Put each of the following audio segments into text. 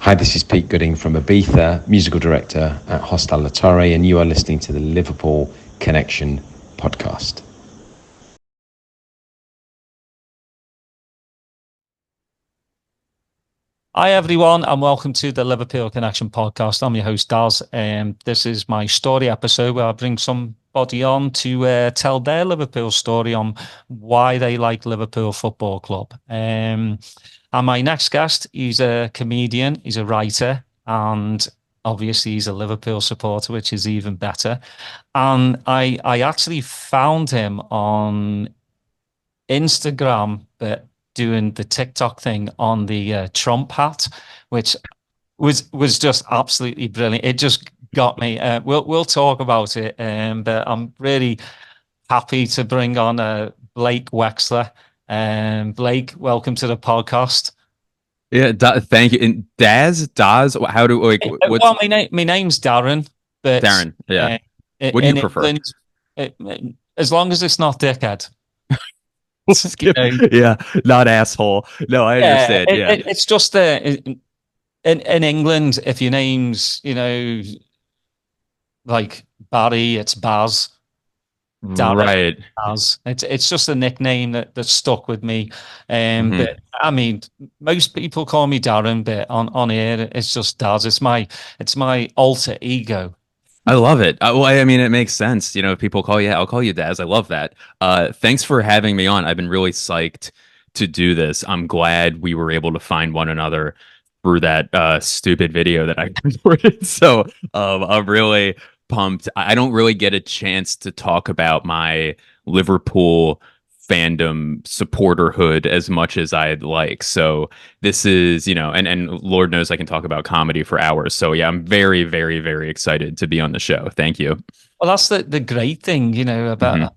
Hi, this is Pete Gooding from Ibiza, musical director at Hostel La Torre, and you are listening to the Liverpool Connection podcast. Hi everyone, and welcome to the Liverpool Connection podcast. I'm your host Daz, and this is my story episode where I bring somebody on to tell their Liverpool story on why they like Liverpool Football Club. And my next guest, he's a comedian, he's a writer, and obviously he's a Liverpool supporter, which is even better. And I actually found him on Instagram, but doing the TikTok thing on the Trump hat, which was just absolutely brilliant. It just got me. We'll talk about it, but I'm really happy to bring on Blake Wexler. Blake, welcome to the podcast. Yeah, thank you. And Daz, how do like what's Well, my name's Darren, but Darren? Yeah. What do you in prefer? England, it, as long as it's not dickhead. Yeah, not asshole. No, I Yeah, understand. Yeah. it's just in England, if your name's like Barry, it's Baz. Darren, Right. Baz. It's just a nickname that stuck with me. Hmm. But I mean, most people call me Darren, but on here it's just Daz. It's my alter ego. I love it. Well, I mean, it makes sense. If people call you, I'll call you Daz. I love that. Thanks for having me on. I've been really psyched to do this. I'm glad we were able to find one another through that stupid video that I recorded. So I'm really pumped. I don't really get a chance to talk about my Liverpool fandom supporterhood as much as I'd like. So this is, and Lord knows I can talk about comedy for hours. So yeah, I'm very, very, very excited to be on the show. Thank you. Well, that's the great thing, Hmm. about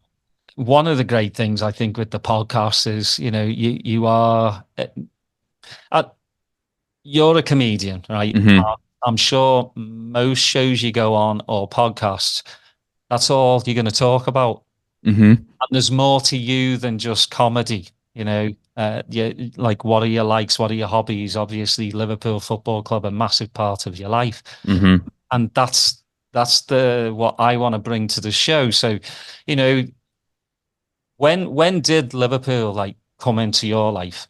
one of the great things I think with the podcast is, you are uh, you're a comedian, right? Hmm. I'm sure most shows you go on or podcasts, that's all you're going to talk about. Hmm. And there's more to you than just comedy, like what are your likes, what are your hobbies? Obviously, Liverpool Football Club, a massive part of your life. Hmm. And that's the what I want to bring to the show. So, you know, when did Liverpool like come into your life?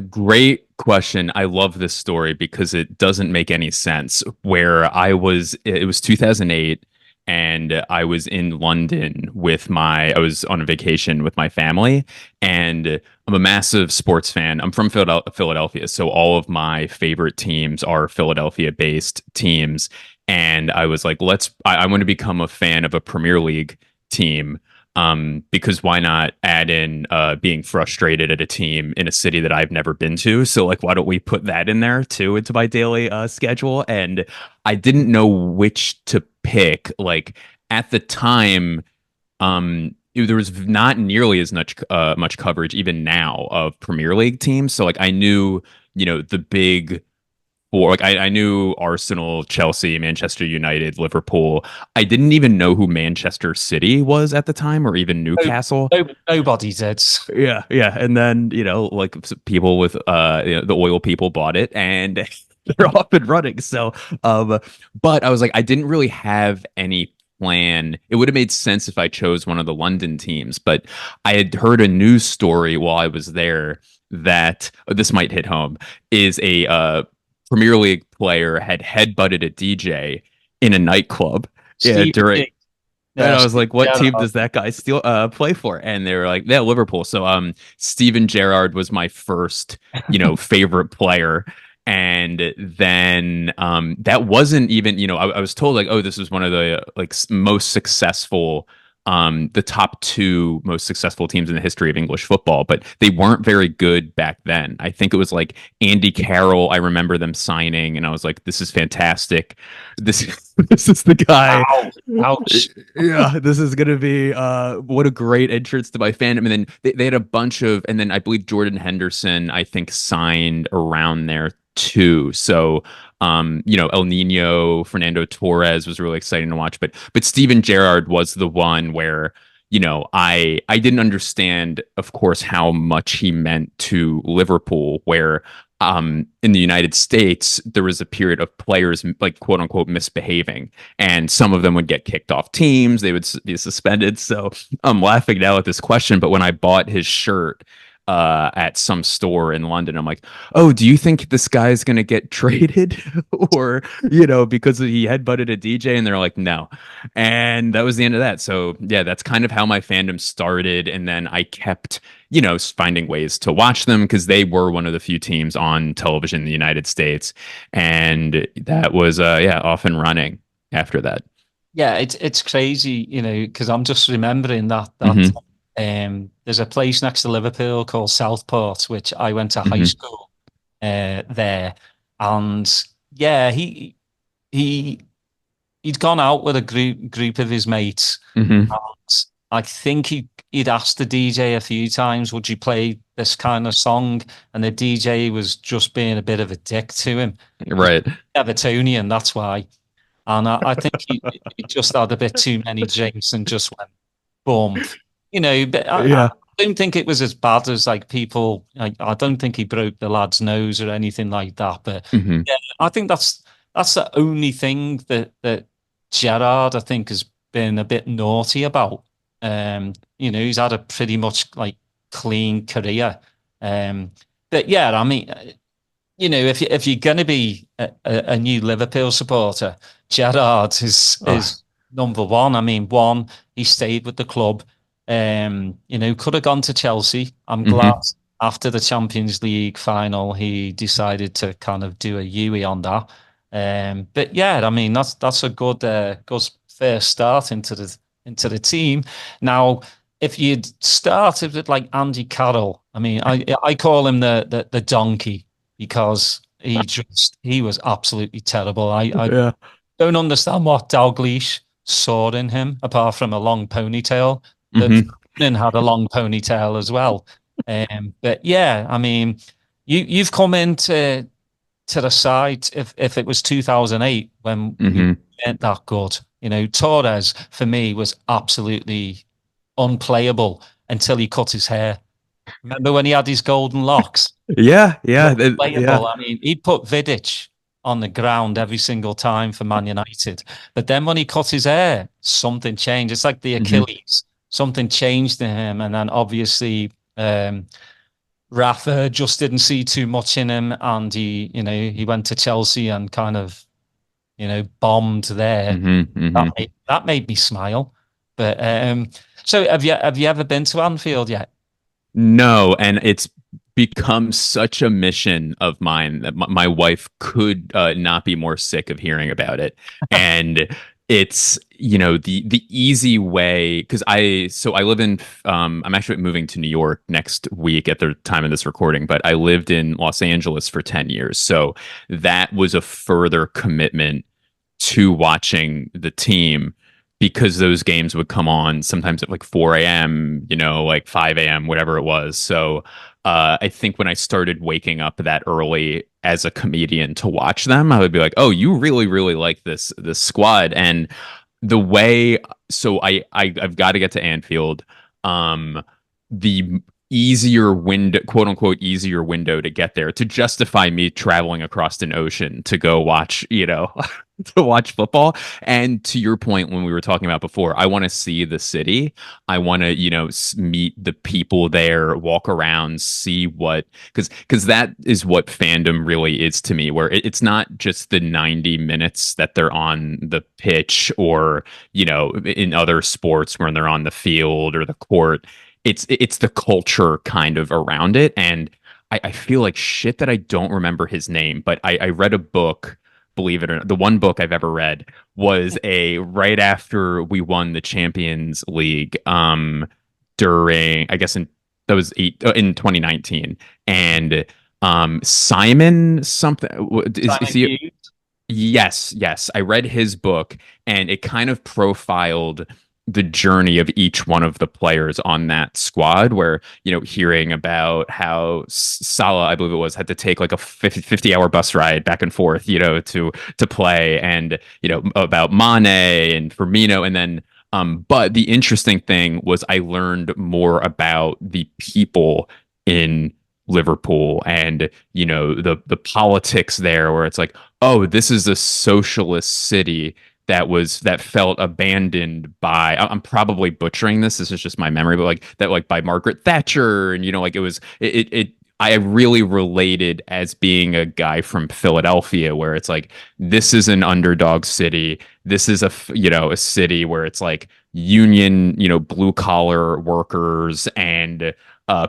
Great question. I love this story because it doesn't make any sense. It was 2008, and I was in London I was on a vacation with my family, and I'm a massive sports fan. I'm from Philadelphia, so all of my favorite teams are Philadelphia-based teams. And I was like, I want to become a fan of a Premier League team, because why not add in being frustrated at a team in a city that I've never been to? So like, why don't we put that in there too into my daily schedule? And I didn't know which to pick. Like at the time, there was not nearly as much coverage even now of Premier League teams. So like I knew, the big or like I knew Arsenal, Chelsea, Manchester United, Liverpool. I didn't even know who Manchester City was at the time, or even No, Newcastle. nobody did. Yeah, yeah. And then, like people with the oil people bought it, and they're off and running. So but I was like, I didn't really have any plan. It would have made sense if I chose one of the London teams, but I had heard a news story while I was there that this might hit home, is a Premier League player had headbutted a DJ in a nightclub. Yeah, Steve, during and yeah, I was Steve like, "What team Gerrard. does that guy still play for?" And they were like, "Yeah, Liverpool." So, Steven Gerrard was my first, favorite player. And then, that wasn't even, I was told like, "Oh, this was one of the like most successful, the top two most successful teams in the history of English football," but they weren't very good back then. I think it was like Andy Carroll. I remember them signing, and I was like, "This is fantastic. This this is the guy." Ow, ouch. Yeah, this is gonna be what a great entrance to my fandom. And then they had a bunch of, and then I believe Jordan Henderson, I think, signed around there too. So El Nino, Fernando Torres was really exciting to watch. But Steven Gerrard was the one where, I didn't understand, of course, how much he meant to Liverpool, where in the United States, there was a period of players like quote unquote misbehaving, and some of them would get kicked off teams. They would be suspended. So I'm laughing now at this question, but when I bought his shirt at some store in London, I'm like, oh, do you think this guy's gonna get traded, or because he headbutted a DJ? And they're like, no. And that was the end of that. So yeah, that's kind of how my fandom started, and then I kept finding ways to watch them because they were one of the few teams on television in the United States. And that was, off and running after that. Yeah, it's crazy, because I'm just remembering that there's a place next to Liverpool called Southport, which I went to high school there. And yeah, he'd gone out with a group of his mates. And I think he'd asked the DJ a few times, would you play this kind of song? And the DJ was just being a bit of a dick to him. Right. Evertonian, that's why. And I think he just had a bit too many drinks and just went boom. But I don't think it was as bad as like people. I don't think he broke the lad's nose or anything like that. But yeah, I think that's the only thing that Gerrard, I think, has been a bit naughty about. He's had a pretty much like clean career. But yeah, I mean, if you're going to be a new Liverpool supporter, Gerrard is number one. I mean, one, he stayed with the club. Could have gone to Chelsea. I'm glad after the Champions League final, he decided to kind of do a U-ey on that. But yeah, I mean, that's a good first start into the team. Now, if you'd started with like Andy Carroll, I mean, I call him the donkey because he was absolutely terrible. I don't understand what Dalglish saw in him apart from a long ponytail. Then had a long ponytail as well. But yeah, I mean, you've come into the side if it was 2008 when we weren't that good. Torres for me was absolutely unplayable until he cut his hair. Remember when he had his golden locks? Yeah. Unplayable. I mean, he'd put Vidic on the ground every single time for Man United. But then when he cut his hair, something changed. It's like the Achilles. Something changed in him. And then obviously Rafa just didn't see too much in him. And he went to Chelsea and kind of, bombed there. That made me smile. But so have you ever been to Anfield yet? No, and it's become such a mission of mine that my wife could not be more sick of hearing about it. And it's the easy way, because I live in I'm actually moving to New York next week at the time of this recording, but I lived in Los Angeles for 10 years, so that was a further commitment to watching the team, because those games would come on sometimes at like 4 a.m., like 5 a.m., whatever it was. So I think when I started waking up that early as a comedian to watch them, I would be like, oh, you really, really like this squad. And the way, so I've got to get to Anfield. The easier window, quote unquote, easier window to get there to justify me traveling across an ocean to go watch, to watch football. And to your point, when we were talking about before, I want to see the city. I want to, meet the people there, walk around, see because that is what fandom really is to me, where it's not just the 90 minutes that they're on the pitch or, in other sports when they're on the field or the court. It's the culture kind of around it. And I feel like shit that I don't remember his name, but I read a book, believe it or not. The one book I've ever read was right after we won the Champions League during, I guess, in 2019. And Simon something. Is he? Yes. I read his book, and it kind of profiled the journey of each one of the players on that squad, where, hearing about how Salah, I believe it was, had to take like a 50-hour bus ride back and forth, to play, and, about Mane and Firmino. And then, but the interesting thing was I learned more about the people in Liverpool and, you know, the politics there where it's like, oh, this is a socialist city that felt abandoned by, I'm probably butchering this. This is just my memory, but like that, like by Margaret Thatcher. And, you know, like I really related as being a guy from Philadelphia where it's like, this is an underdog city. This is a city where it's like union, you know, blue collar workers and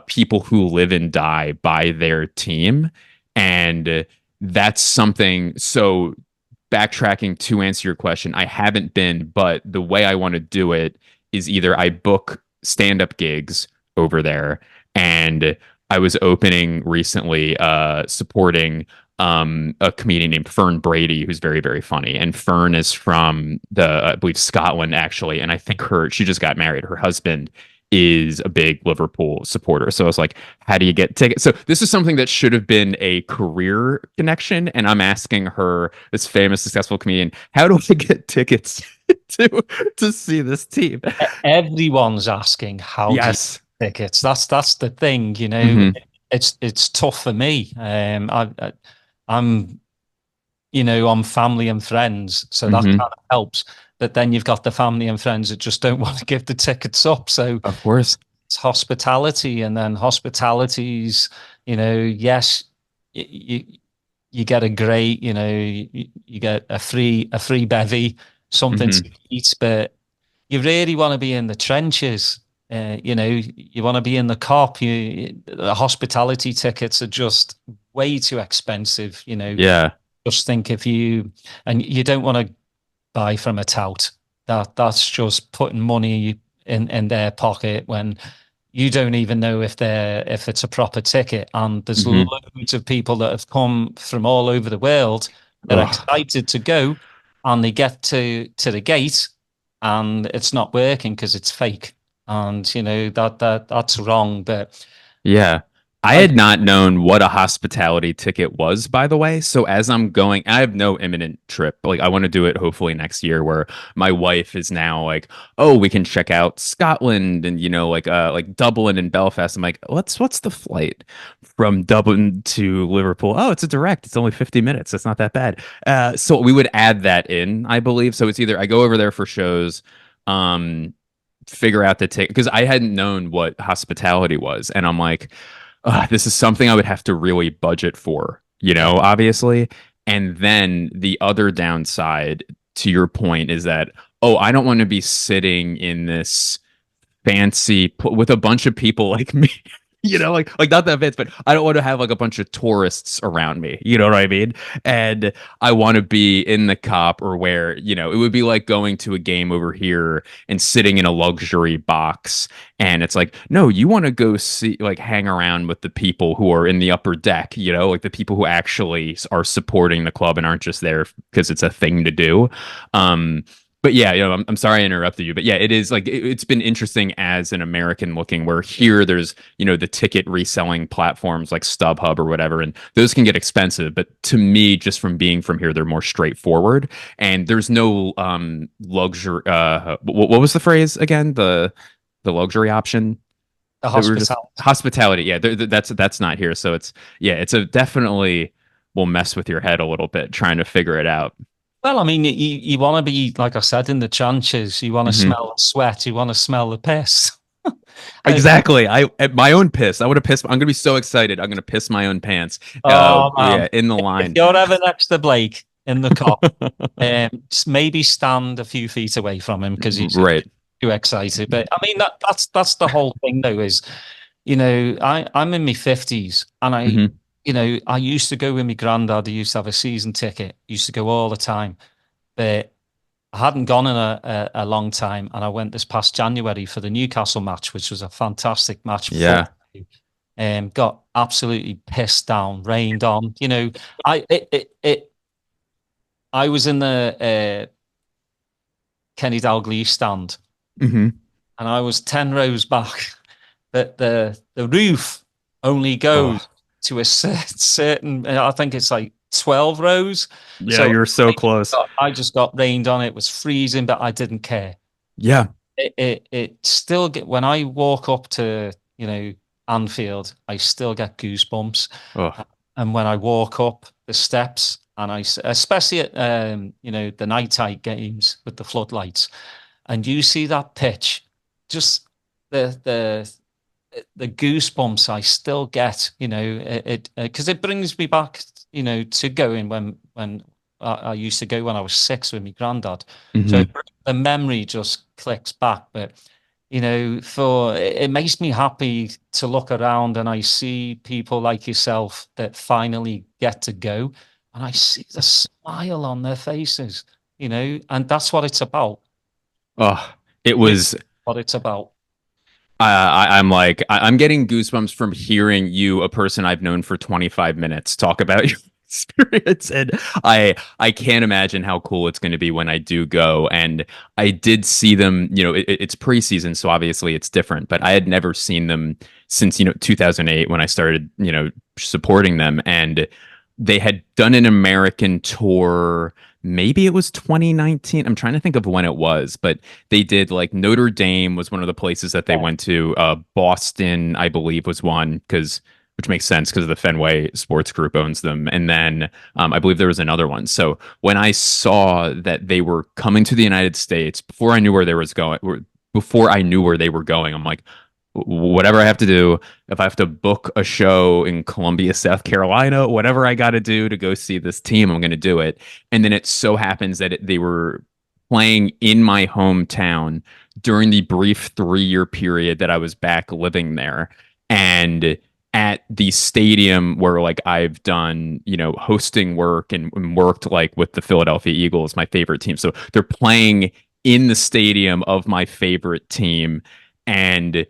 people who live and die by their team. And that's something. So backtracking to answer your question, I haven't been, but the way I want to do it is either I book stand-up gigs over there, and I was opening recently, supporting a comedian named Fern Brady, who's very, very funny. And Fern is from I believe Scotland actually, and I think she just got married. Her husband is a big Liverpool supporter. So I was like, how do you get tickets? So this is something that should have been a career connection. And I'm asking her, this famous, successful comedian, how do I get tickets to see this team? Everyone's asking yes. Tickets. That's the thing, you know. Mhm. It's tough for me. I'm, you know, I'm family and friends, so that kind of helps. But then you've got the family and friends that just don't want to give the tickets up. So of course, it's hospitality, and then hospitality's, you know, yes, you get a great, you know, you get a free bevy, something to eat, but you really want to be in the trenches. You know, you want to be in the cop. The hospitality tickets are just way too expensive. You know, yeah. Just think and you don't want to buy from a tout. That's just putting money in their pocket when you don't even know if it's a proper ticket. And there's loads of people that have come from all over the world that are excited to go, and they get to the gate and it's not working because it's fake. And you know that's wrong. But yeah, I had not known what a hospitality ticket was, by the way. So as I'm going, I have no imminent trip. Like I want to do it hopefully next year, where my wife is now like, oh, we can check out Scotland and, you know, like Dublin and Belfast. I'm like, what's the flight from Dublin to Liverpool? Oh, it's a direct. It's only 50 minutes. That's not that bad. So we would add that in, I believe. So it's either I go over there for shows, figure out the ticket, because I hadn't known what hospitality was, and I'm like, this is something I would have to really budget for, you know, obviously. And then the other downside to your point is that, oh, I don't want to be sitting in this fancy with a bunch of people like me. You know, like not that fancy, but I don't want to have like a bunch of tourists around me. You know what I mean? And I want to be in the cop, or where, you know, it would be like going to a game over here and sitting in a luxury box. And it's like, no, you want to go see, like, hang around with the people who are in the upper deck, you know, like the people who actually are supporting the club and aren't just there because it's a thing to do. But yeah, you know, I'm sorry I interrupted you, but yeah, it is like it's been interesting as an American looking, where here there's, you know, the ticket reselling platforms like StubHub or whatever, and those can get expensive. But to me, just from being from here, they're more straightforward, and there's no luxury. What was the phrase again? The luxury option. The hospitality. Hospitality. Yeah, that's not here. So it's a definitely will mess with your head a little bit trying to figure it out. Well, I mean, you want to be, like I said, in the trenches. You want to smell the sweat. You want to smell the piss. Exactly. My own piss. I would have pissed. I'm gonna be so excited. I'm gonna piss my own pants. Yeah, in the line. If you're ever next to Blake in the cop, maybe stand a few feet away from him because he's too excited. But I mean, that's the whole thing, though. Is, you know, I'm in my 50s, and you know, I used to go with my granddad. He used to have a season ticket. Used to go all the time, but I hadn't gone in a long time, and I went this past January for the Newcastle match, which was a fantastic match. Yeah. Got absolutely pissed down, rained on. You know, I was in the Kenny Dalglish stand, and I was 10 rows back. But the roof only goes to a certain, I think it's like 12 rows. Yeah, so you're so close. I just got rained on. It was freezing, but I didn't care. Yeah. It still when I walk up to, you know, Anfield, I still get goosebumps. Oh, And when I walk up the steps, and especially at the night games with the floodlights, and you see that pitch, just the the goosebumps I still get, it because it brings me back, to going when I used to go when I was 6 with my granddad. So mhm. the memory just clicks back. But for it makes me happy to look around and I see people like yourself that finally get to go, and I see the smile on their faces, and that's what it's about. Oh, it Really, was. what it's about. I'm like, I'm getting goosebumps from hearing you, a person I've known for 25 minutes, talk about your experience, and I can't imagine how cool it's going to be when I do go. And I did see them. It's preseason, so obviously it's different. But I had never seen them since 2008 when I started supporting them, and they had done an American tour. Maybe it was 2019. I'm trying to think of when it was, but they did like Notre Dame was one of the places that they Yeah. went to. Boston, I believe, was one which makes sense because the Fenway Sports Group owns them. And then I believe there was another one. So when I saw that they were coming to the United States before I knew where they was going, before I knew where they were going, I'm like, whatever I have to do, if I have to book a show in Columbia, South Carolina, whatever I got to do to go see this team, I'm going to do it. And then it so happens that they were playing in my hometown during the brief 3-year period that I was back living there. And at the stadium where like I've done, hosting work and worked like with the Philadelphia Eagles, my favorite team. So they're playing in the stadium of my favorite team. And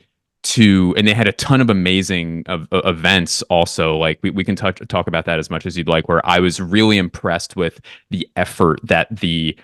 and they had a ton of amazing events also. Like we can talk about that as much as you'd like, where I was really impressed with the effort that the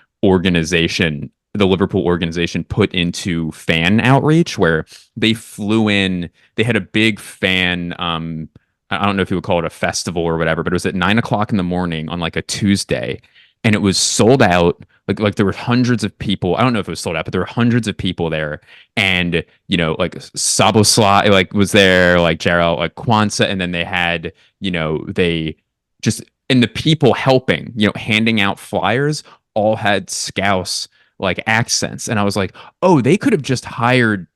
Liverpool organization put into fan outreach, where they flew in, they had a big fan I don't know if you would call it a festival or whatever, but it was at 9 o'clock in the morning on like a Tuesday, and it was sold out. Like there were hundreds of people. I don't know if it was sold out, but there were hundreds of people there. And like Sabosla like was there, like Gerald, like Kwanzaa, and then they had, they just and the people helping, handing out flyers all had Scouse like accents. And I was like, oh, they could have just hired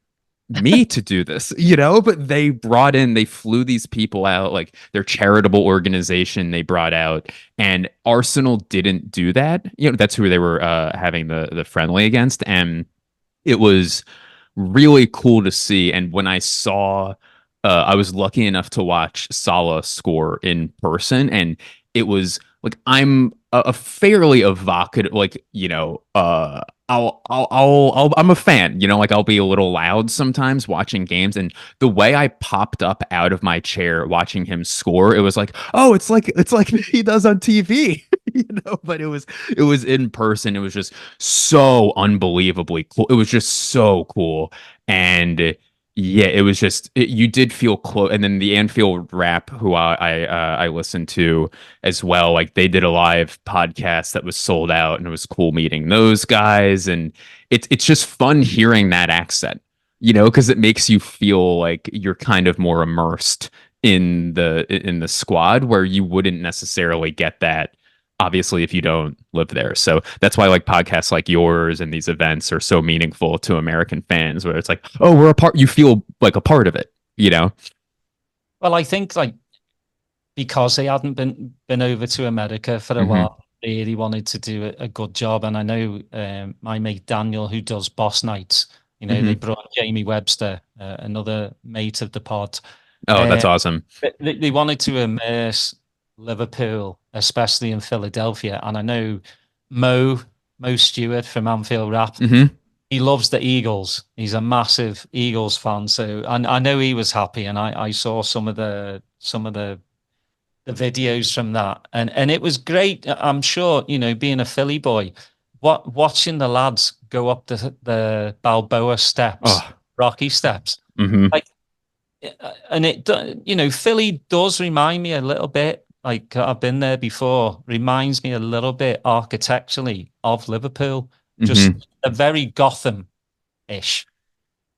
me to do this, but they flew these people out, like their charitable organization they brought out, and Arsenal didn't do that. That's who they were having the friendly against. And it was really cool to see. And when I saw, I was lucky enough to watch Salah score in person, and it was like I'm a fairly evocative, like I'm a fan, like I'll be a little loud sometimes watching games, and the way I popped up out of my chair watching him score, it was like, oh, it's like he does on TV, but it was in person. It was just so unbelievably cool. It was just so cool. And yeah, it was just you did feel close. And then the Anfield Rap, who I listened to as well, like they did a live podcast that was sold out, and it was cool meeting those guys. And it's just fun hearing that accent, because it makes you feel like you're kind of more immersed in the squad, where you wouldn't necessarily get that obviously if you don't live there. So that's why like podcasts like yours and these events are so meaningful to American fans, where it's like, oh, we're a part, you feel like a part of it. Well, I think like because they hadn't been over to America for a Hmm. while, they really wanted to do a good job. And I know my mate Daniel, who does Boss Nights, they Hmm. brought Jamie Webster, another mate of the pod. Oh, Uh, that's awesome. they wanted to immerse Liverpool, especially in Philadelphia. And I know Mo Stewart from Anfield Rap, Hmm. he loves the Eagles. He's a massive Eagles fan. So I know he was happy, and I saw some of the videos from that, and it was great. I'm sure being a Philly boy, watching the lads go up the Balboa steps, Oh. Rocky steps, Hmm. like, and Philly does remind me a little bit. Like I've been there before, reminds me a little bit architecturally of Liverpool, just Hmm. a very Gotham-ish.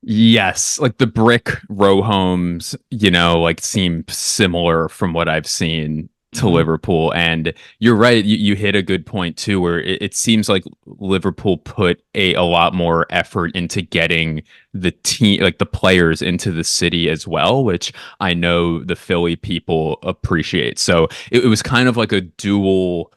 Yes, like the brick row homes, like seem similar from what I've seen to Hmm. Liverpool. And you're right, you hit a good point too, where it seems like Liverpool put a lot more effort into getting the team, like the players into the city as well, which I know the Philly people appreciate. So it was kind of like a dual,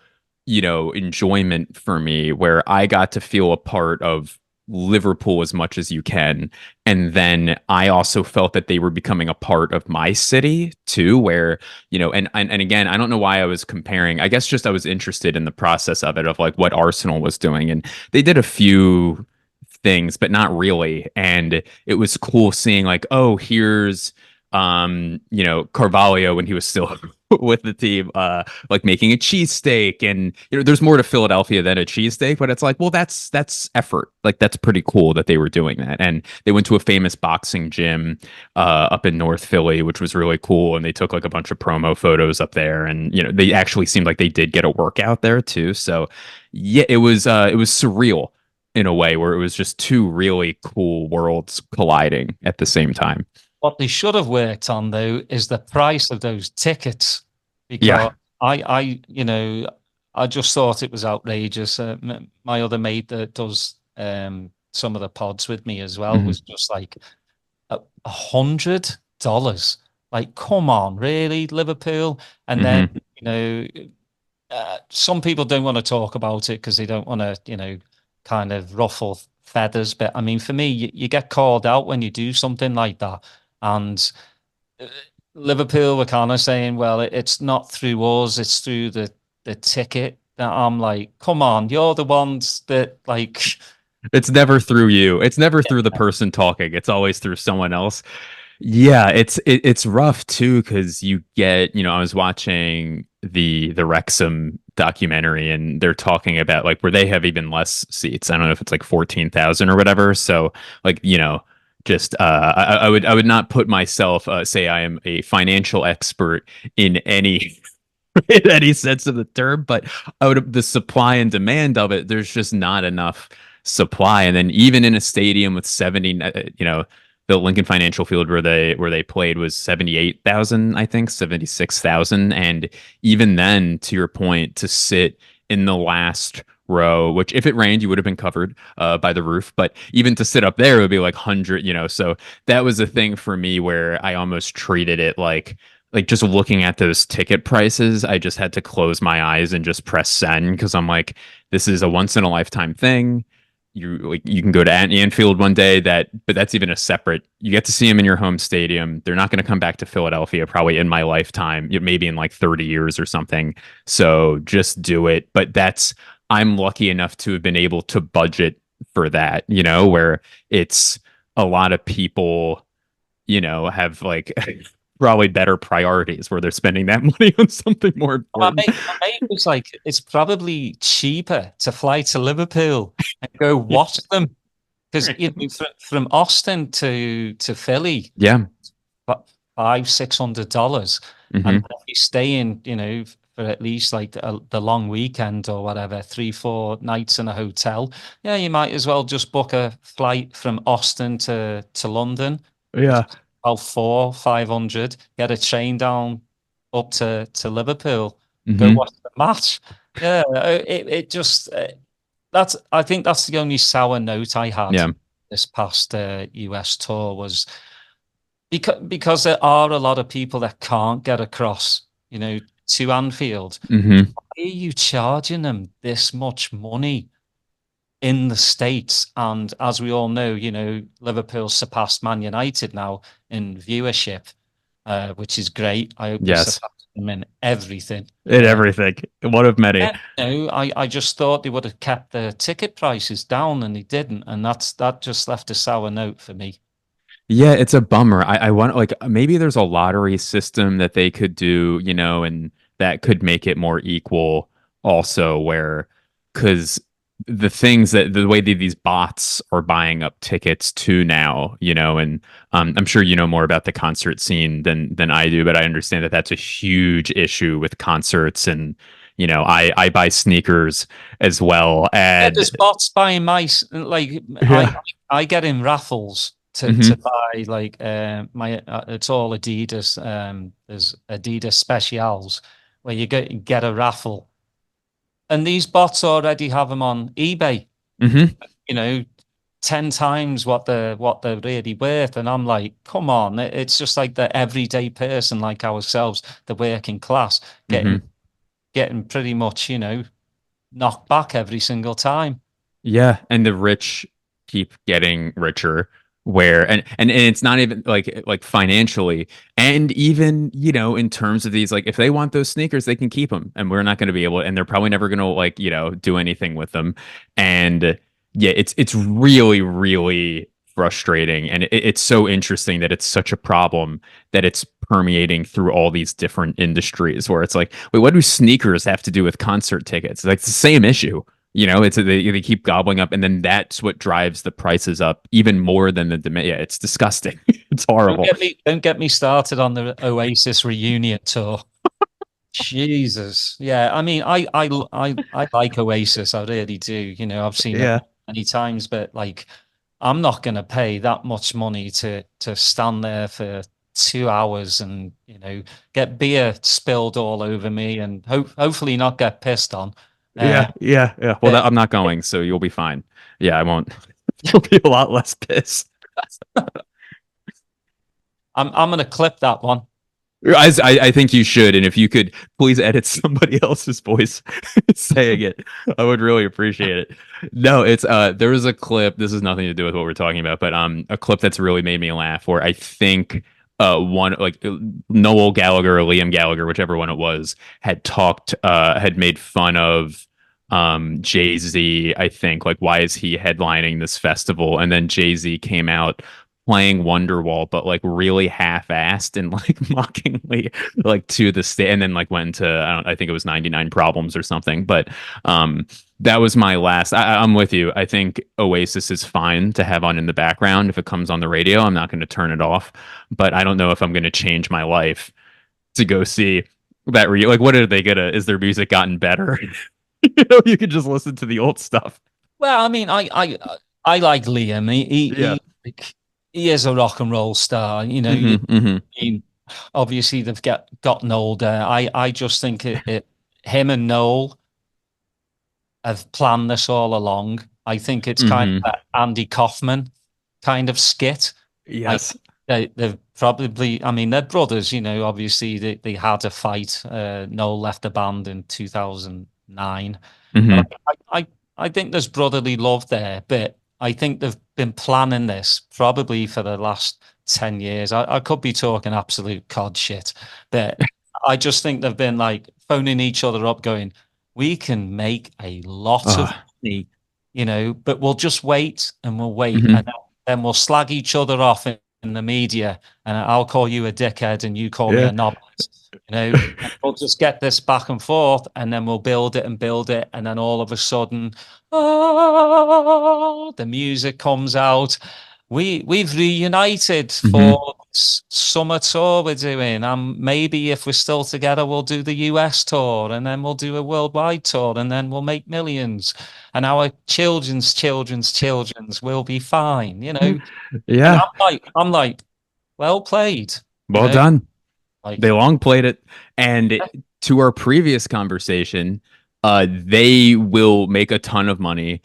enjoyment for me where I got to feel a part of Liverpool as much as you can. And then I also felt that they were becoming a part of my city too, where, and again, I don't know why I was comparing. I guess just I was interested in the process of it, of like what Arsenal was doing. And they did a few things, but not really. And it was cool seeing like, oh, here's Carvalho when he was still with the team, like making a cheesesteak. And there's more to Philadelphia than a cheesesteak, but it's like, well, that's effort. Like that's pretty cool that they were doing that. And they went to a famous boxing gym up in North Philly, which was really cool. And they took like a bunch of promo photos up there. And they actually seemed like they did get a workout there too. So yeah, it was surreal in a way where it was just two really cool worlds colliding at the same time. What they should have worked on though is the price of those tickets, because Yeah. I just thought it was outrageous. My other mate that does some of the pods with me as well Hmm. was just like $100. Like, come on, really, Liverpool? And then Hmm. you know, some people don't want to talk about it because they don't want to, kind of ruffle feathers. But I mean, for me, you get called out when you do something like that. And uh, Liverpool were kind of saying, well, it's not through us, it's through the ticket. That I'm like, come on, you're the ones that like, It's never through you. It's never through the person talking. It's always through someone else. Yeah, it's rough too because you get, I was watching the Wrexham documentary and they're talking about like where they have even less seats. I don't know if it's like 14,000 or whatever. So like, just I would not put myself say I am a financial expert in any in any sense of the term, but the supply and demand of it, there's just not enough supply. And then even in a stadium with 70, the Lincoln Financial Field where they played was 78,000, I think, 76,000. And even then, to your point, to sit in the last row, which if it rained, you would have been covered by the roof, but even to sit up there it would be like 100, so that was a thing for me where I almost treated it like just looking at those ticket prices, I just had to close my eyes and just press send because I'm like, this is a once in a lifetime thing. You can go to Anfield one day, but that's even a separate. You get to see them in your home stadium. They're not going to come back to Philadelphia probably in my lifetime, maybe in like 30 years or something. So just do it. But I'm lucky enough to have been able to budget for that, where it's a lot of people have like probably better priorities where they're spending that money on something more important. my mate was like, it's probably cheaper to fly to Liverpool and go watch them because from Austin to Philly, Yeah. but $500-600, and Hmm. if you stay in, for at least like the long weekend or whatever, 3-4 nights in a hotel, yeah, you might as well just book a flight from Austin to London, which Yeah. is about 400-500. Get a train down up to Liverpool, go Hmm. watch the match. Yeah, it just that's I think that's the only sour note I had Yeah. this past US tour was because there are a lot of people that can't get across, to Anfield. Hmm. Why are you charging them this much money in the States? And as we all know, Liverpool surpassed Man United now in viewership, which is great. I hope they Yes. surpass them in everything. In everything. One of many. Yeah, I just thought they would have kept the ticket prices down and they didn't. And that just left a sour note for me. Yeah, it's a bummer. I want like maybe there's a lottery system that they could do, and that could make it more equal also where because the way that these bots are buying up tickets to now, and I'm sure you know more about the concert scene than I do, but I understand that that's a huge issue with concerts and I buy sneakers as well Yeah, and there's bots buying my like I yeah. I get in raffles to buy like my it's all Adidas. There's Adidas Specials where you get a raffle, and these bots already have them on eBay. Mm-hmm. You know, 10 times what they're really worth, and I'm like, come on! It's just like the everyday person like ourselves, the working class, Mm-hmm. getting pretty much knocked back every single time. Yeah, and the rich keep getting richer where and it's not even like financially and even in terms of these like if they want those sneakers they can keep them and we're not going to be able and they're probably never going to like do anything with them and yeah it's really really frustrating and it's so interesting that it's such a problem that it's permeating through all these different industries where it's like wait what do sneakers have to do with concert tickets like it's the same issue. It's they keep gobbling up, and then that's what drives the prices up even more than the demand. Yeah, it's disgusting. It's horrible. Don't get me started on the Oasis reunion tour. Jesus, yeah. I mean, I like Oasis. I really do. I've seen it many times, but like, I'm not going to pay that much money to stand there for 2 hours and get beer spilled all over me and hopefully not get pissed on. Yeah. Well, I'm not going, so you'll be fine. Yeah, I won't. You'll be a lot less pissed. I'm gonna clip that one. I think you should, and if you could please edit somebody else's voice saying it, I would really appreciate it. No, it's there was a clip. This has nothing to do with what we're talking about, but a clip that's really made me laugh. Where I think one like Noel Gallagher or Liam Gallagher, whichever one it was, had made fun of Jay-Z, I think, like why is he headlining this festival? And then Jay-Z came out playing Wonderwall, but like really half-assed and like mockingly like to the state, and then like went to I think it was 99 Problems or something. But that was my last. I'm with you. I think Oasis is fine to have on in the background if it comes on the radio. I'm not going to turn it off, but I don't know if I'm going to change my life to go see that. Like, what are they gonna? Is their music gotten better? You could just listen to the old stuff. Well, I mean, I like Liam. He is a rock and roll star. Obviously they've gotten older. I just think him and Noel have planned this all along. I think it's kind of an Andy Kaufman kind of skit. Yes. They've probably, I mean, they're brothers, obviously they had a fight. Noel left the band in 2009. I think there's brotherly love there, but I think they've been planning this probably for the last 10 years. I could be talking absolute cod shit, but I just think they've been like phoning each other up going, we can make a lot of money, but we'll just wait and we'll wait. And then we'll slag each other off in the media and I'll call you a dickhead and you call me a novelist, and we'll just get this back and forth and then we'll build it. And then all of a sudden, the music comes out. We've reunited for summer tour we're doing. Maybe if we're still together, we'll do the US tour and then we'll do a worldwide tour and then we'll make millions and our children's will be fine, Yeah. And I'm like, well played. Well done. Like, they long played it. And to our previous conversation, they will make a ton of money.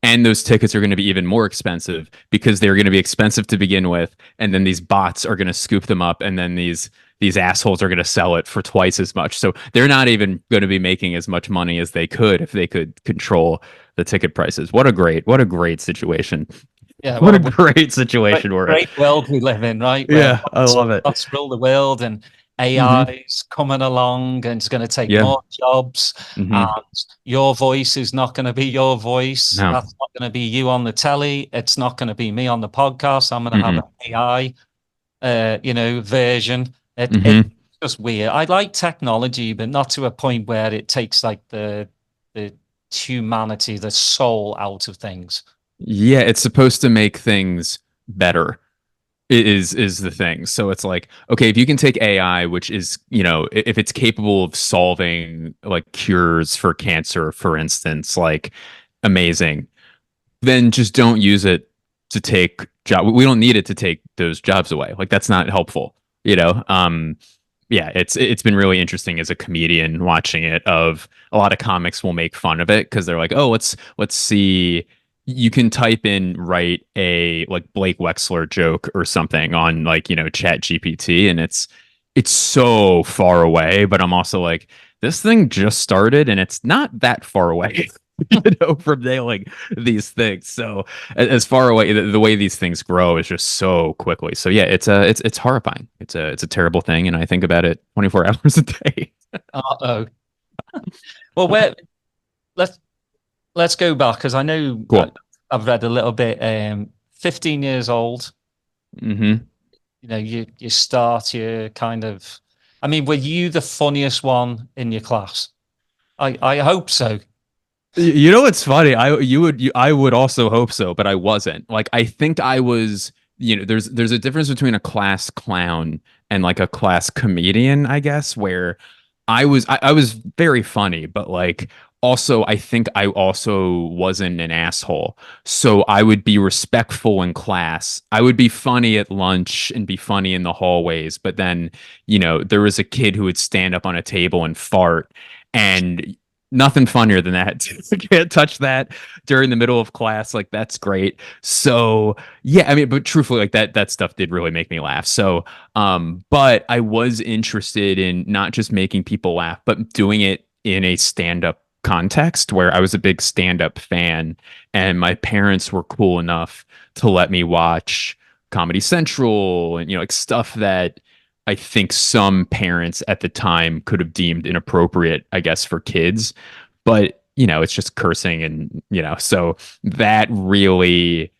And those tickets are going to be even more expensive because they're going to be expensive to begin with. And then these bots are going to scoop them up. And then these assholes are going to sell it for twice as much. So they're not even going to be making as much money as they could if they could control the ticket prices. What a great situation. Yeah, what a great situation we're in. Great world we live in, right? Yeah, I love it. Let's rule the world, and AI's coming along, and it's going to take more jobs. And your voice is not going to be your voice. No. That's not going to be you on the telly. It's not going to be me on the podcast. I'm going to have an AI, version. It's just weird. I like technology, but not to a point where it takes like the humanity, the soul out of things. Yeah, it's supposed to make things better. Is the thing. So it's like, okay, if you can take AI, which is, if it's capable of solving like cures for cancer, for instance, like amazing, then just don't use it to take job. We don't need it to take those jobs away. Like that's not helpful, you know? Yeah, it's been really interesting as a comedian watching it. Of a lot of comics will make fun of it because they're like, oh, let's see. You can type in, write a like Blake Wexler joke or something on like, Chat GPT, and it's so far away. But I'm also like, this thing just started and it's not that far away. From nailing these things. So as far away, the way these things grow is just so quickly. So yeah, it's horrifying. It's a terrible thing, and I think about it 24 hours a day. Uh-oh. Well, let's let's go back because I know Cool. I've read a little bit. 15 years old. Mm-hmm. You start your kind of. I mean, were you the funniest one in your class? I hope so. You know what's funny? I would also hope so, but I wasn't. Like I think I was. There's a difference between a class clown and like a class comedian, I guess, where I was very funny, but like also I think I also wasn't an asshole. So I would be respectful in class. I would be funny at lunch and be funny in the hallways, but then, there was a kid who would stand up on a table and fart, and nothing funnier than that. You can't touch that during the middle of class. Like that's great. So yeah, I mean, but truthfully, like that stuff did really make me laugh. So but I was interested in not just making people laugh, but doing it in a stand-up context where I was a big stand-up fan, and my parents were cool enough to let me watch Comedy Central and like stuff that I think some parents at the time could have deemed inappropriate, I guess, for kids. But, it's just cursing and, so that really,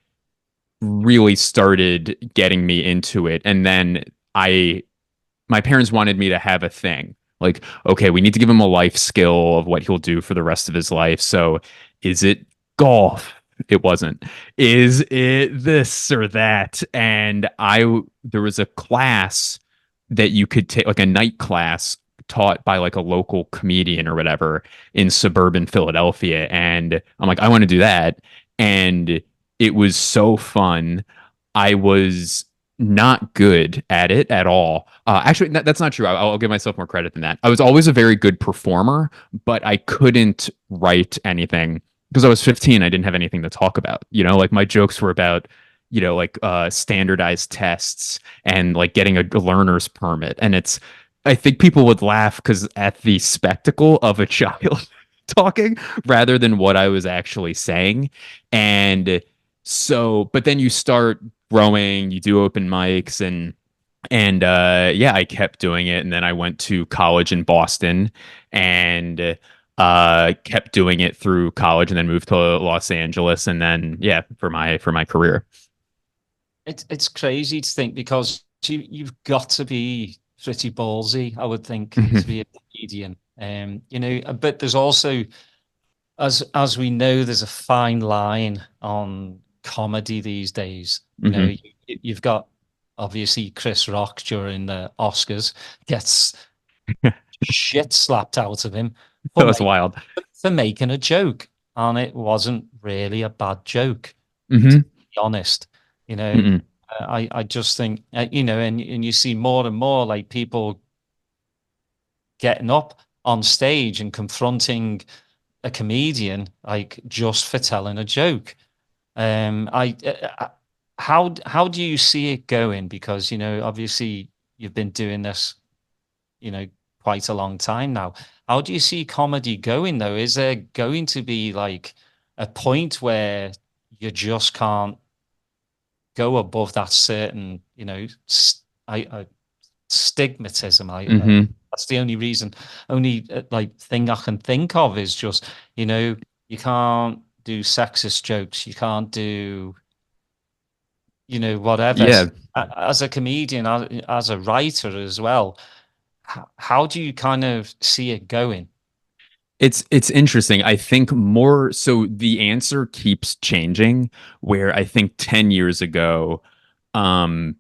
really started getting me into it. And then my parents wanted me to have a thing. Like, okay, we need to give him a life skill of what he'll do for the rest of his life. So is it golf? It wasn't. Is it this or that? And there was a class that you could take, like a night class taught by like a local comedian or whatever in suburban Philadelphia. And I'm like, I want to do that. And it was so fun. I was not good at it at all. Actually, that's not true. I'll give myself more credit than that. I was always a very good performer, but I couldn't write anything because I was 15. I didn't have anything to talk about. Like my jokes were about, like standardized tests and like getting a learner's permit. And I think people would laugh because at the spectacle of a child talking rather than what I was actually saying. And so, but then you start growing, you do open mics, and yeah, I kept doing it. And then I went to college in Boston and kept doing it through college, and then moved to Los Angeles, and then yeah, for my career. It's crazy to think because you've got to be pretty ballsy, I would think, Mhm. to be a comedian. But there's also, as we know, there's a fine line on comedy these days. Mhm. You've got obviously Chris Rock during the Oscars gets shit slapped out of him That for, was wild. for making a joke, and it wasn't really a bad joke, to Hmm. be honest. You know, Hmm. I just think and you see more and more like people getting up on stage and confronting a comedian like just for telling a joke. How do you see it going? Because obviously you've been doing this you know quite a long time now. How do you see comedy going though? Is there going to be like a point where you just can't go above that certain I stigmatism. Hmm. That's the only like thing I can think of is just you can't do sexist jokes, you can't do whatever. Yeah, As a comedian, as a writer as well, how do you kind of see it going? it's interesting. I think more so the answer keeps changing, where I think 10 years ago, um,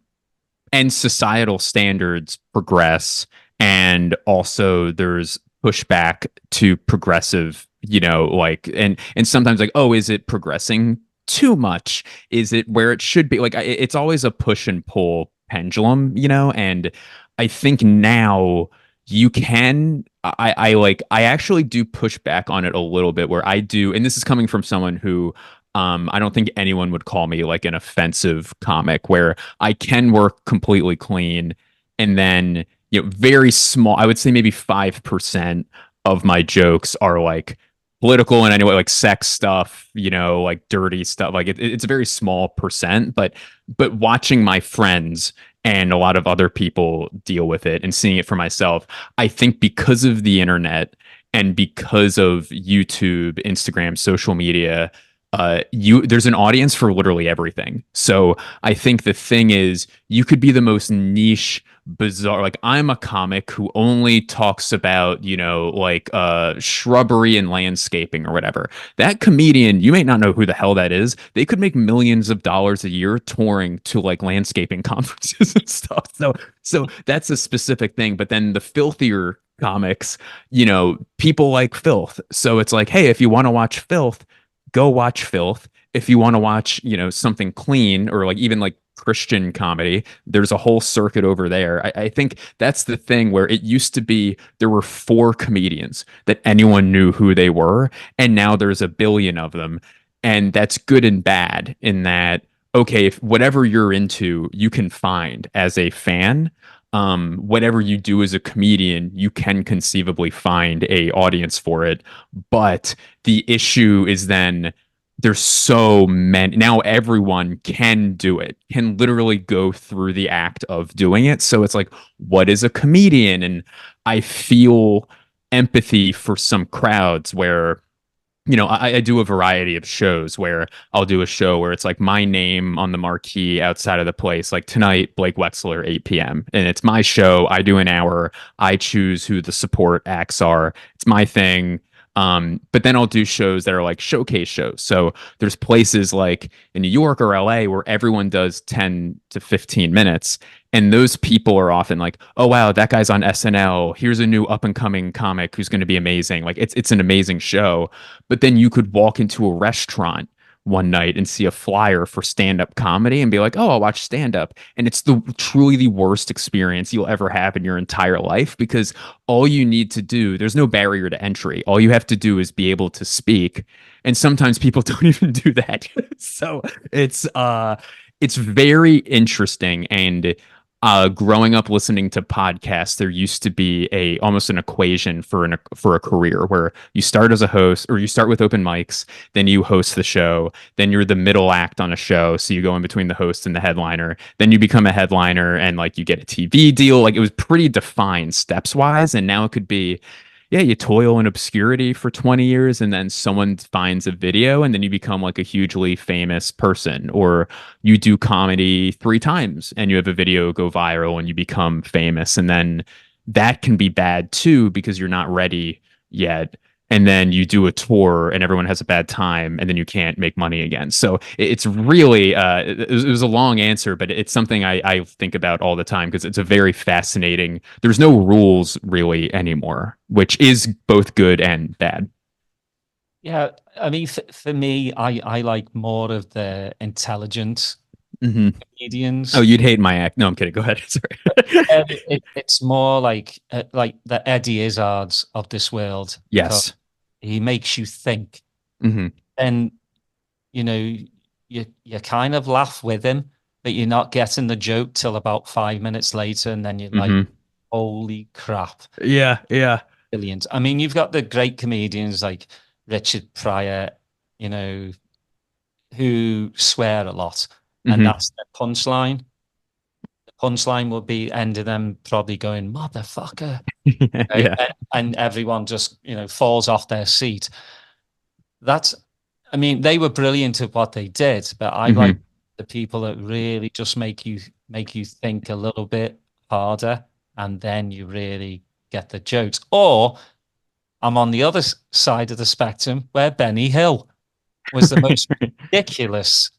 and societal standards progress, and also there's pushback to progressive, like and sometimes like, oh, is it progressing too much? Is it where it should be? Like it's always a push and pull pendulum, you know? And I think now you can I actually do push back on it a little bit where I do, and this is coming from someone who I don't think anyone would call me like an offensive comic, where I can work completely clean and then, you know, very small, I would say maybe 5% of my jokes are like political in any way, like sex stuff, you know, like dirty stuff. Like it's a very small percent, but watching my friends and a lot of other people deal with it and seeing it for myself, I think because of the internet and because of YouTube, Instagram, social media, there's an audience for literally everything. So I think the thing is, you could be the most niche, bizarre, like I'm a comic who only talks about, you know, like shrubbery and landscaping or whatever. That comedian, you may not know who the hell that is. They could make millions of dollars a year touring to like landscaping conferences and stuff. So that's a specific thing. But then the filthier comics, you know, people like filth. So it's like, hey, if you want to watch filth, go watch filth. If you want to watch, you know, something clean or like even like Christian comedy, there's a whole circuit over there. I think that's the thing where it used to be there were 4 comedians that anyone knew who they were, and now there's a billion of them. And that's good and bad in that, okay, if whatever you're into, you can find as a fan. Whatever you do as a comedian, you can conceivably find a audience for it. But the issue is then there's so many now, everyone can do it, can literally go through the act of doing it. So it's like, what is a comedian? And I feel empathy for some crowds where, you know, I do a variety of shows where I'll do a show where it's like my name on the marquee outside of the place, like tonight, Blake Wexler, 8 p.m. And it's my show. I do an hour. I choose who the support acts are. It's my thing. But then I'll do shows that are like showcase shows. So there's places like in New York or LA where everyone does 10 to 15 minutes. And those people are often like, oh, wow, that guy's on SNL. Here's a new up and coming comic who's going to be amazing. Like it's an amazing show. But then you could walk into a restaurant one night and see a flyer for stand-up comedy and be like, oh, I'll watch stand-up. And it's truly the worst experience you'll ever have in your entire life, because all you need to do, there's no barrier to entry. All you have to do is be able to speak. And sometimes people don't even do that. So it's very interesting. And growing up listening to podcasts, there used to be almost an equation for a career where you start as a host, or you start with open mics, then you host the show, then you're the middle act on a show, so you go in between the host and the headliner, then you become a headliner and like you get a TV deal. Like it was pretty defined steps wise, and now it could be, yeah, you toil in obscurity for 20 years and then someone finds a video and then you become like a hugely famous person, or you do comedy 3 times and you have a video go viral and you become famous. And then that can be bad too, because you're not ready yet. And then you do a tour and everyone has a bad time and then you can't make money again. So it's really, it was a long answer, but it's something I think about all the time because it's a very fascinating, there's no rules really anymore, which is both good and bad. Yeah, I mean, for me, I like more of the intelligent comedians. Oh, you'd hate my act. No, I'm kidding. Go ahead. Sorry. It's more like the Eddie Izzards of this world. Yes. He makes you think. Mm-hmm. And, you know, you kind of laugh with him, but you're not getting the joke till about 5 minutes later. And then you're like, holy crap. Yeah, yeah. Brilliant. I mean, you've got the great comedians like Richard Pryor, you know, who swear a lot. And that's the punchline. The punchline will be end of them probably going, motherfucker. Yeah. And everyone just, you know, falls off their seat. I mean, they were brilliant at what they did, but I like the people that really just make you think a little bit harder, and then you really get the jokes. Or I'm on the other side of the spectrum where Benny Hill was the most ridiculous,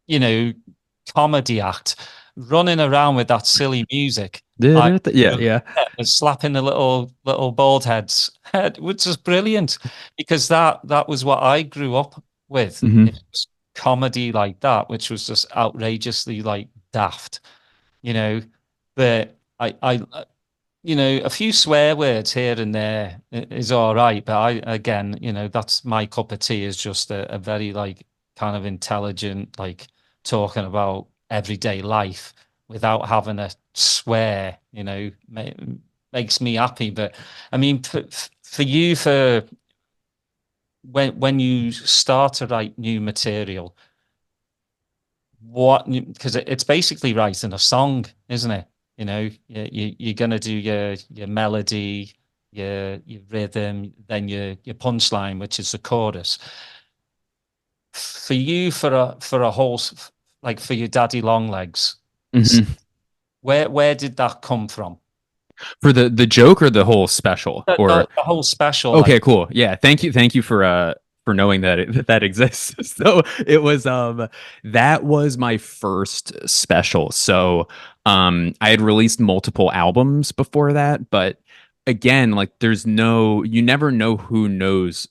you know, comedy act, running around with that silly music. Yeah. And slapping the little bald head's head, which was brilliant, because that was what I grew up with. Mhm. It was comedy like that, which was just outrageously like daft, you know. But a few swear words here and there is all right. But again, that's my cup of tea, is just a very like kind of intelligent, like talking about everyday life without having a swear, makes me happy. But I mean, for you, for when you start to write new material, because it's basically writing a song, isn't it? You're gonna do your melody, your rhythm, then your punchline, which is the chorus. For you, for a whole like for your daddy long legs, Mhm. where did that come from? For the joke or the whole special? Or The whole special, okay, like, cool. Yeah, thank you for knowing that that exists. So it was that was my first special. So I had released multiple albums before that, but again, like you never know who knows,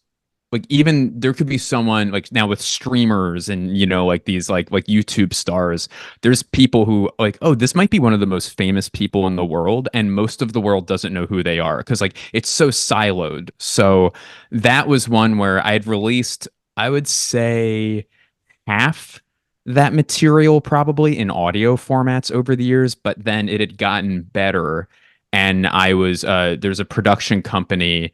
like even there could be someone like now with streamers and like these like YouTube stars, there's people who like, oh, this might be one of the most famous people in the world, and most of the world doesn't know who they are because like it's so siloed. So that was one where I had released, I would say, half that material probably in audio formats over the years, but then it had gotten better. And I was there's a production company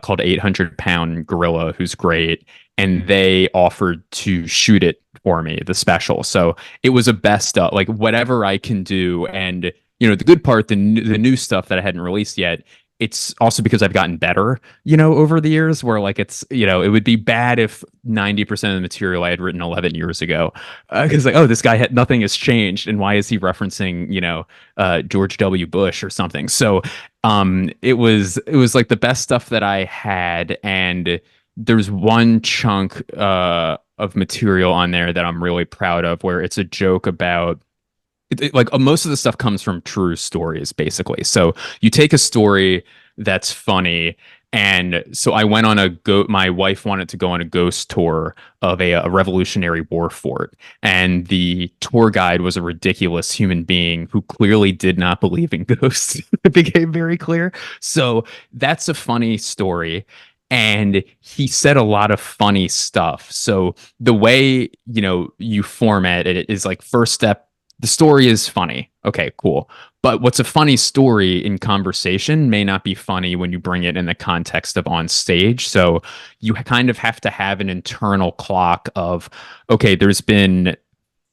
called 800 Pound Gorilla who's great, and they offered to shoot it for me, the special. So it was a best of like whatever I can do. And the good part, the new stuff that I hadn't released yet, it's also because I've gotten better, over the years, where like it would be bad if 90% of the material I had written 11 years ago, because like, oh, this guy had nothing has changed, and why is he referencing, George W. Bush or something? So, it was like the best stuff that I had, and there's one chunk of material on there that I'm really proud of, where it's a joke about like most of the stuff comes from true stories, basically. So you take a story that's funny. And so I went on my wife wanted to go on a ghost tour of a Revolutionary War fort. And the tour guide was a ridiculous human being who clearly did not believe in ghosts. It became very clear. So that's a funny story. And he said a lot of funny stuff. So the way, you format it is like, first step, the story is funny. Okay, cool. But what's a funny story in conversation may not be funny when you bring it in the context of on stage. So you kind of have to have an internal clock of, okay, there's been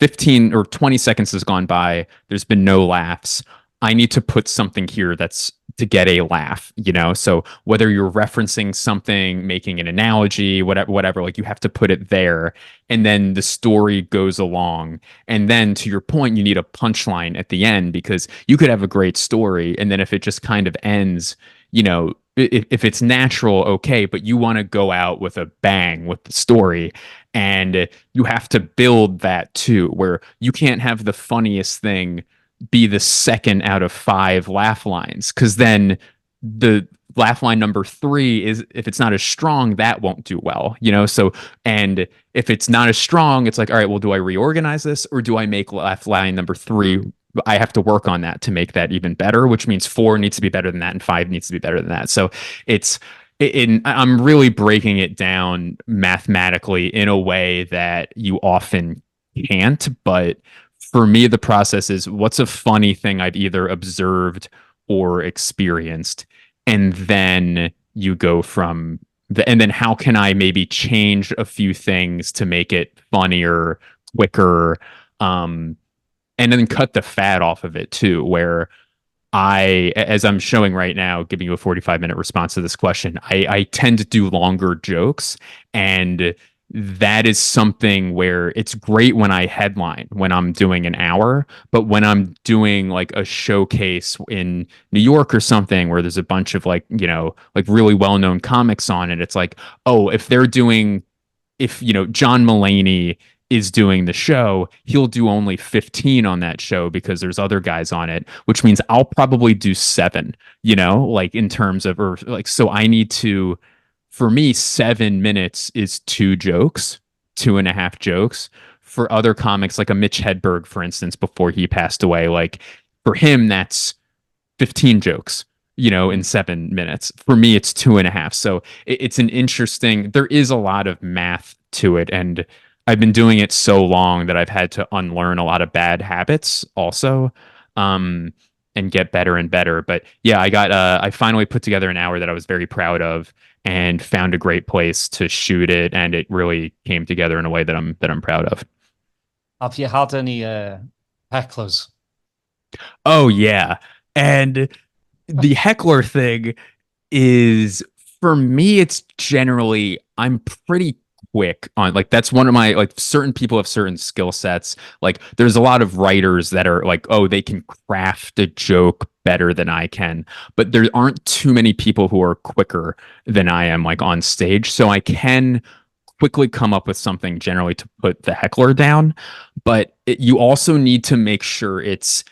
15 or 20 seconds has gone by. There's been no laughs. I need to put something here that's to get a laugh. So whether you're referencing something, making an analogy, whatever, like you have to put it there, and then the story goes along. And then to your point, you need a punchline at the end, because you could have a great story, and then if it just kind of ends, if it's natural, okay, but you want to go out with a bang with the story, and you have to build that too, where you can't have the funniest thing be the second out of 5 laugh lines, because then the laugh line number 3 is, if it's not as strong, that won't do well, so, and if it's not as strong, it's like, all right, well, do I reorganize this, or do I make laugh line number 3, I have to work on that to make that even better, which means 4 needs to be better than that and 5 needs to be better than that. So I'm really breaking it down mathematically in a way that you often can't. But for me, the process is, what's a funny thing I've either observed or experienced? And then you go from and then how can I maybe change a few things to make it funnier, quicker, and then cut the fat off of it too, where as I'm showing right now, giving you a 45-minute response to this question, I tend to do longer jokes. And that is something where it's great when I headline, when I'm doing an hour, but when I'm doing like a showcase in New York or something where there's a bunch of like, like really well-known comics on it, it's like, oh, if John Mulaney is doing the show, he'll do only 15 on that show because there's other guys on it, which means I'll probably do 7, like in terms of, or like, so I need to, for me, 7 minutes is 2 jokes, 2.5 jokes. For other comics, like a Mitch Hedberg, for instance, before he passed away, like for him, that's 15 jokes, in 7 minutes. For me, it's 2.5. So it's an interesting, there is a lot of math to it. And I've been doing it so long that I've had to unlearn a lot of bad habits also. Um, and get better and better. But yeah, I finally put together an hour that I was very proud of and found a great place to shoot it. And it really came together in a way that I'm proud of. Have you had any hecklers? Oh yeah. And the heckler thing is, for me, it's generally, I'm pretty quick on, like, that's one of my, like, certain people have certain skill sets. Like there's a lot of writers that are like, oh, they can craft a joke better than I can, but there aren't too many people who are quicker than I am, like on stage. So I can quickly come up with something generally to put the heckler down, but you also need to make sure it's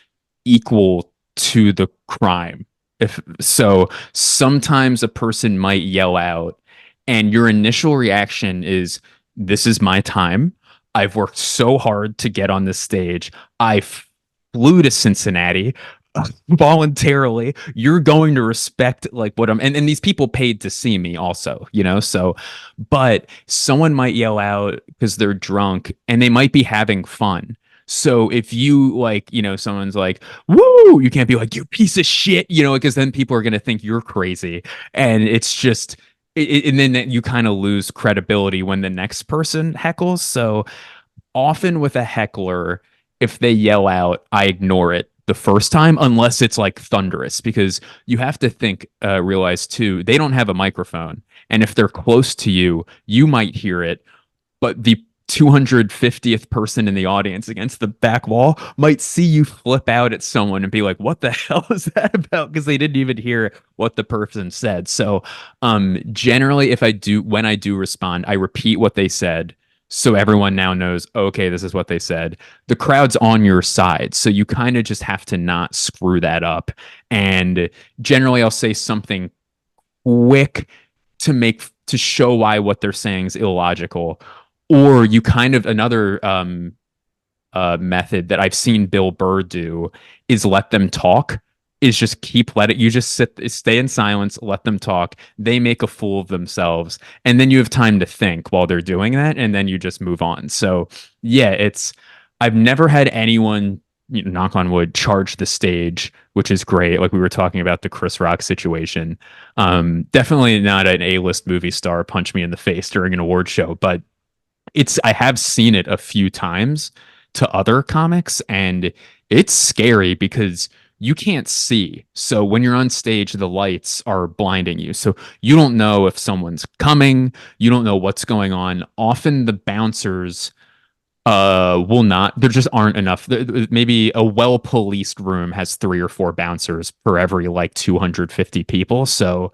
equal to the crime. If so, sometimes a person might yell out, and your initial reaction is, "This is my time. I've worked so hard to get on this stage. I flew to Cincinnati." Voluntarily, you're going to respect like what and these people paid to see me also, so, but someone might yell out because they're drunk and they might be having fun. So if you like, someone's like, woo, you can't be like, you piece of shit, because then people are going to think you're crazy. And it's just, and then you kind of lose credibility when the next person heckles. So often with a heckler, if they yell out, I ignore it the first time, unless it's like thunderous, because you have to realize too, they don't have a microphone. And if they're close to you, you might hear it, but the 250th person in the audience against the back wall might see you flip out at someone and be like, what the hell is that about? Because they didn't even hear what the person said. So generally, when I do respond, I repeat what they said. So everyone now knows, okay, this is what they said. The crowd's on your side. So you kind of just have to not screw that up. And generally, I'll say something quick to show why what they're saying is illogical. Or you kind of, another method that I've seen Bill Burr do is let them talk. Is just you just stay in silence, let them talk. They make a fool of themselves, and then you have time to think while they're doing that, and then you just move on. So yeah, I've never had anyone, knock on wood, charge the stage, which is great. Like we were talking about the Chris Rock situation. Definitely not an A-list movie star punch me in the face during an award show, but I have seen it a few times to other comics, and it's scary because you can't see. So when you're on stage, the lights are blinding you. So you don't know if someone's coming, you don't know what's going on. Often the bouncers will not, there just aren't enough. Maybe a well-policed room has 3 or 4 bouncers per every like 250 people. So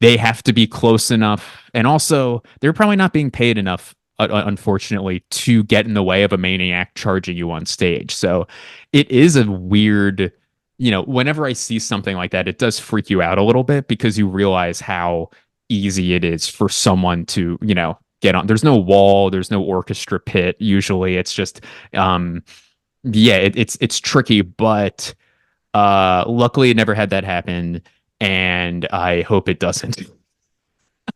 they have to be close enough, and also they're probably not being paid enough, unfortunately, to get in the way of a maniac charging you on stage. So it is a weird, whenever I see something like that, it does freak you out a little bit because you realize how easy it is for someone to, get on. There's no wall, there's no orchestra pit. Usually it's just, yeah, it's tricky, but luckily it never had that happen, and I hope it doesn't.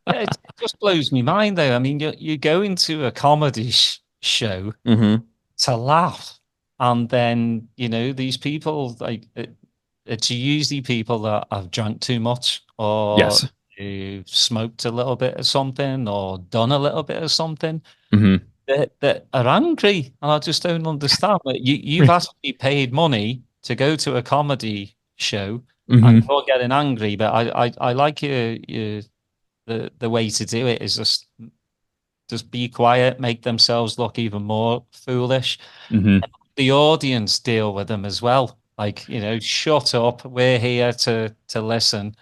Yeah, it just blows me mind, though. I mean, you go into a comedy show to laugh, and then these people, like it's usually people that have drank too much, or Yes. who've smoked a little bit of something, or done a little bit of something, that are angry, and I just don't understand it. You've actually paid money to go to a comedy show, and you're getting angry. But I like your the way to do it is just be quiet, make themselves look even more foolish. The audience deal with them as well. Like, shut up. We're here to listen.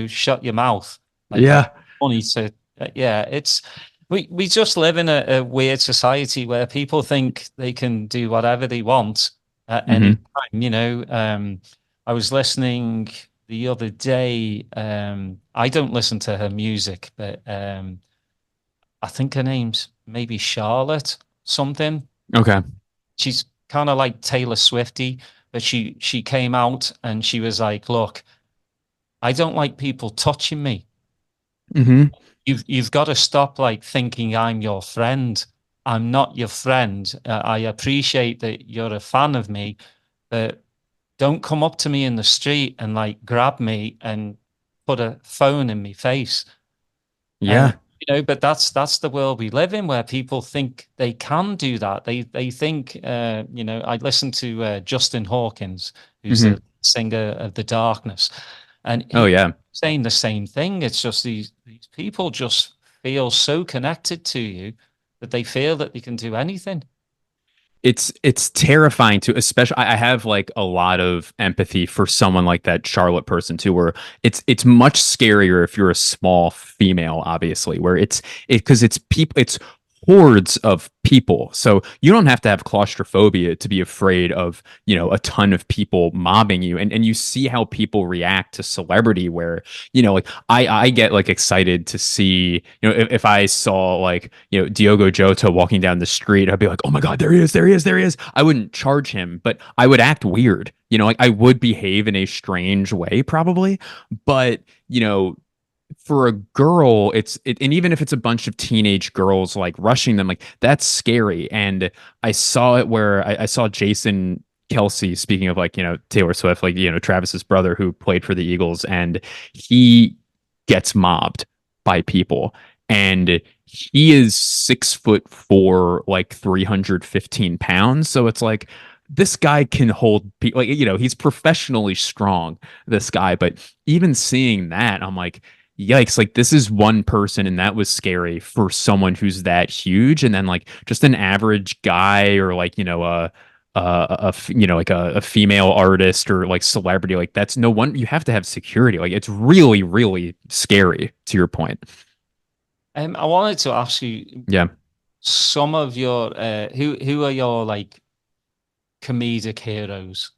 Shut your mouth. Like, Yeah. money to yeah. It's we just live in a weird society where people think they can do whatever they want at any time. I was listening the other day. I don't listen to her music, but I think her name's maybe Charlotte something. Okay. She's kind of like Taylor Swifty, but she came out and she was like, "Look, I don't like people touching me. Hmm. You've got to stop like thinking I'm your friend. I'm not your friend. I appreciate that you're a fan of me, but don't come up to me in the street and like grab me and put a phone in my face." And Yeah. but that's the world we live in, where people think they can do that. They think, I listened to Justin Hawkins, who's Hmm. the singer of The Darkness, and Oh he yeah. saying the same thing. It's just these people just feel so connected to you that they feel that they can do anything. It's terrifying to, especially I have like a lot of empathy for someone like that Charlotte person too, where it's much scarier if you're a small female, obviously, where it because it's people, it's hordes of people. So you don't have to have claustrophobia to be afraid of, a ton of people mobbing you. And you see how people react to celebrity where, like I get like excited to see, if I saw like, Diogo Jota walking down the street, I'd be like, oh my God, there he is, there he is, there he is. I wouldn't charge him, but I would act weird. Like I would behave in a strange way probably, but for a girl, and even if it's a bunch of teenage girls like rushing them, like that's scary. And I saw it where I saw Jason Kelsey, speaking of like, Taylor Swift, like, Travis's brother who played for the Eagles, and he gets mobbed by people. And he is 6'4", like 315 pounds. So it's like, this guy can hold people, like, he's professionally strong, this guy. But even seeing that, I'm like, yikes, like this is one person, and that was scary for someone who's that huge. And then like just an average guy, or like, like a female artist or like celebrity, like that's no one, you have to have security. Like it's really, really scary, to your point. I wanted to ask you Yeah. some of your who are your like comedic heroes?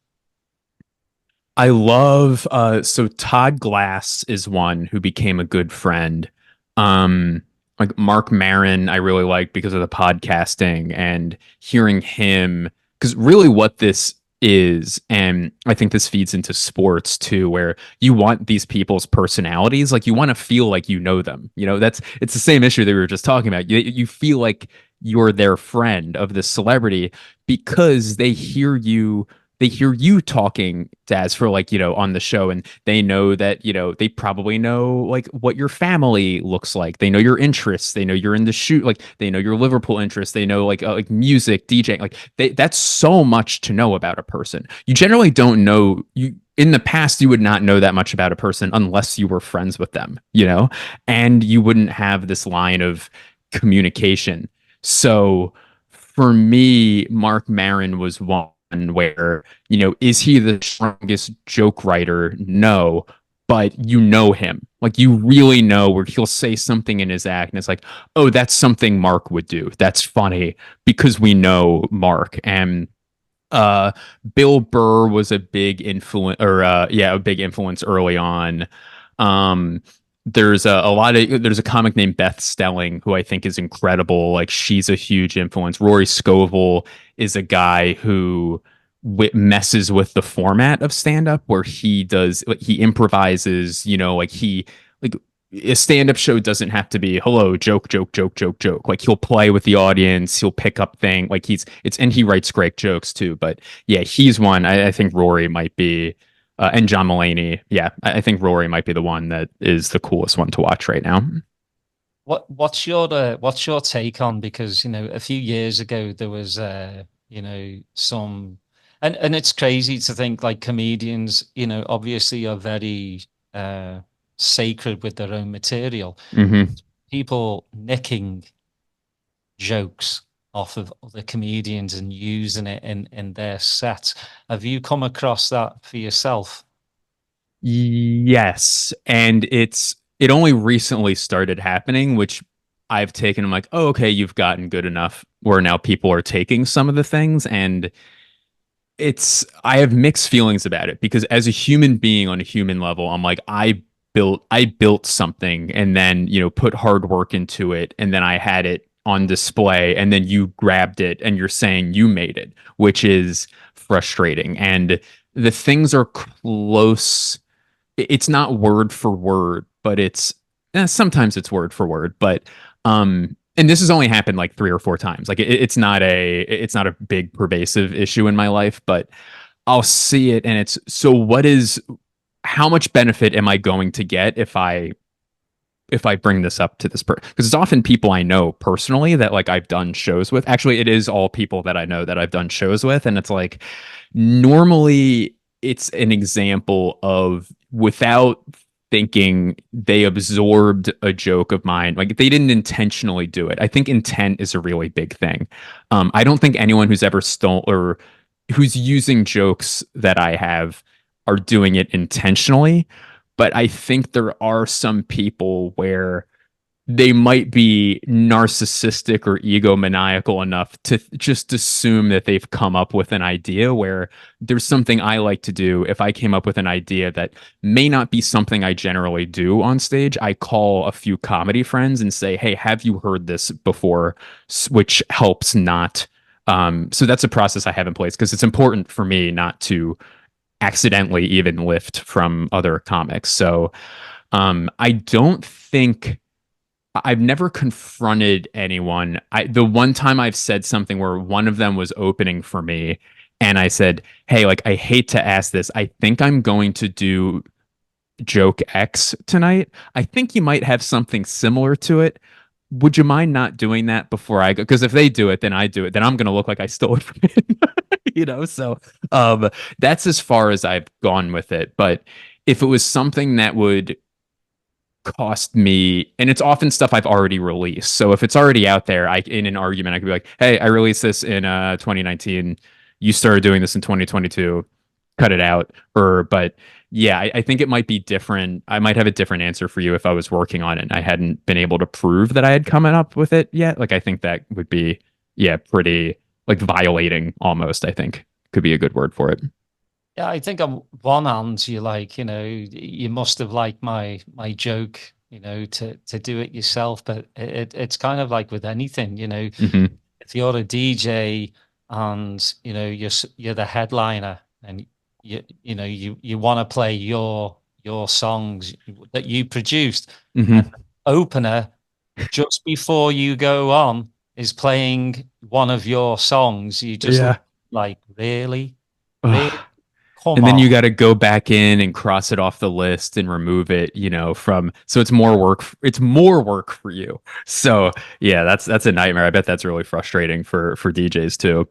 I love so Todd Glass is one who became a good friend. Like Mark Maron, I really like because of the podcasting and hearing him, because really what this is, and I think this feeds into sports too, where you want these people's personalities, like you want to feel like you know them. It's the same issue that we were just talking about. You feel like you're their friend of this celebrity because they hear you talking, Daz, for like, on the show, and they know that, they probably know like what your family looks like. They know your interests. They know you're in the shoot. Like they know your Liverpool interests. They know like music, DJing. Like that's so much to know about a person. You generally don't know you. In the past, you would not know that much about a person unless you were friends with them, and you wouldn't have this line of communication. So for me, Mark Maron was one where, is he the strongest joke writer? No, but you know him. Like you really know where he'll say something in his act and it's like, oh, that's something Mark would do. That's funny because we know Mark. And Bill Burr was a big influence, or a big influence early on. Um there's a comic named Beth Stelling who I think is incredible. Like she's a huge influence. Rory Scovel is a guy who messes with the format of stand up, where he improvises, like like a stand-up show doesn't have to be hello, joke, joke, joke, joke, joke. Like he'll play with the audience, he'll pick up thing, like and he writes great jokes too. But yeah, he's one. I think Rory might be, and John Mulaney. Yeah, I think Rory might be the one that is the coolest one to watch right now. What's your take on, because a few years ago there was some, and it's crazy to think like comedians obviously are very sacred with their own material. Hmm. People nicking jokes off of other comedians and using it in their sets. Have you come across that for yourself? Yes, and it only recently started happening, which I've taken. I'm like, oh, okay, you've gotten good enough where now people are taking some of the things, and I have mixed feelings about it because as a human being on a human level, I'm like, I built something and then, put hard work into it, and then I had it on display, and then you grabbed it and you're saying you made it, which is frustrating. And the things are close. It's not word for word, but sometimes it's word for word, but and this has only happened like 3 or 4 times. Like it's not a big pervasive issue in my life, but I'll see it and it's so how much benefit am I going to get if I bring this up to this person? Because it's often people I know personally that like I've done shows with. Actually, it is all people that I know that I've done shows with, and it's like normally it's an example of, without thinking, they absorbed a joke of mine. Like they didn't intentionally do it. I think intent is a really big thing. I don't think anyone who's ever stole or who's using jokes that I have are doing it intentionally. But I think there are some people where they might be narcissistic or egomaniacal enough to just assume that they've come up with an idea, where there's something I like to do. If I came up with an idea that may not be something I generally do on stage, I call a few comedy friends and say, hey, have you heard this before? Which helps not. So that's a process I have in place, because it's important for me not to accidentally even lift from other comics. So I don't think I've never confronted anyone. The one time I've said something where one of them was opening for me and I said, hey, like, I hate to ask this. I think I'm going to do joke X tonight. I think you might have something similar to it. Would you mind not doing that before I go? Because if they do it, then I do it. Then I'm going to look like I stole it from him. So that's as far as I've gone with it. But if it was something that would cost me, and it's often stuff I've already released. So if it's already out there, in an argument, I could be like, hey, I released this in 2019. You started doing this in 2022. Cut it out. But yeah, I think it might be different. I might have a different answer for you if I was working on it and I hadn't been able to prove that I had come up with it yet. Like, I think that would be, yeah, pretty like violating almost, I think could be a good word for it. Yeah, I think on one hand, you're like, you must have liked my joke, to do it yourself. But it's kind of like with anything, Mm-hmm. if you're a DJ and you're the headliner and you want to play your songs that you produced, Mm-hmm. and the opener just before you go on is playing one of your songs, you just Yeah. like, really? Ugh. Come And then on. you got to go back in and cross it off the list and remove it, so it's more work. It's more work for you. So yeah, that's a nightmare. I bet that's really frustrating for DJs too.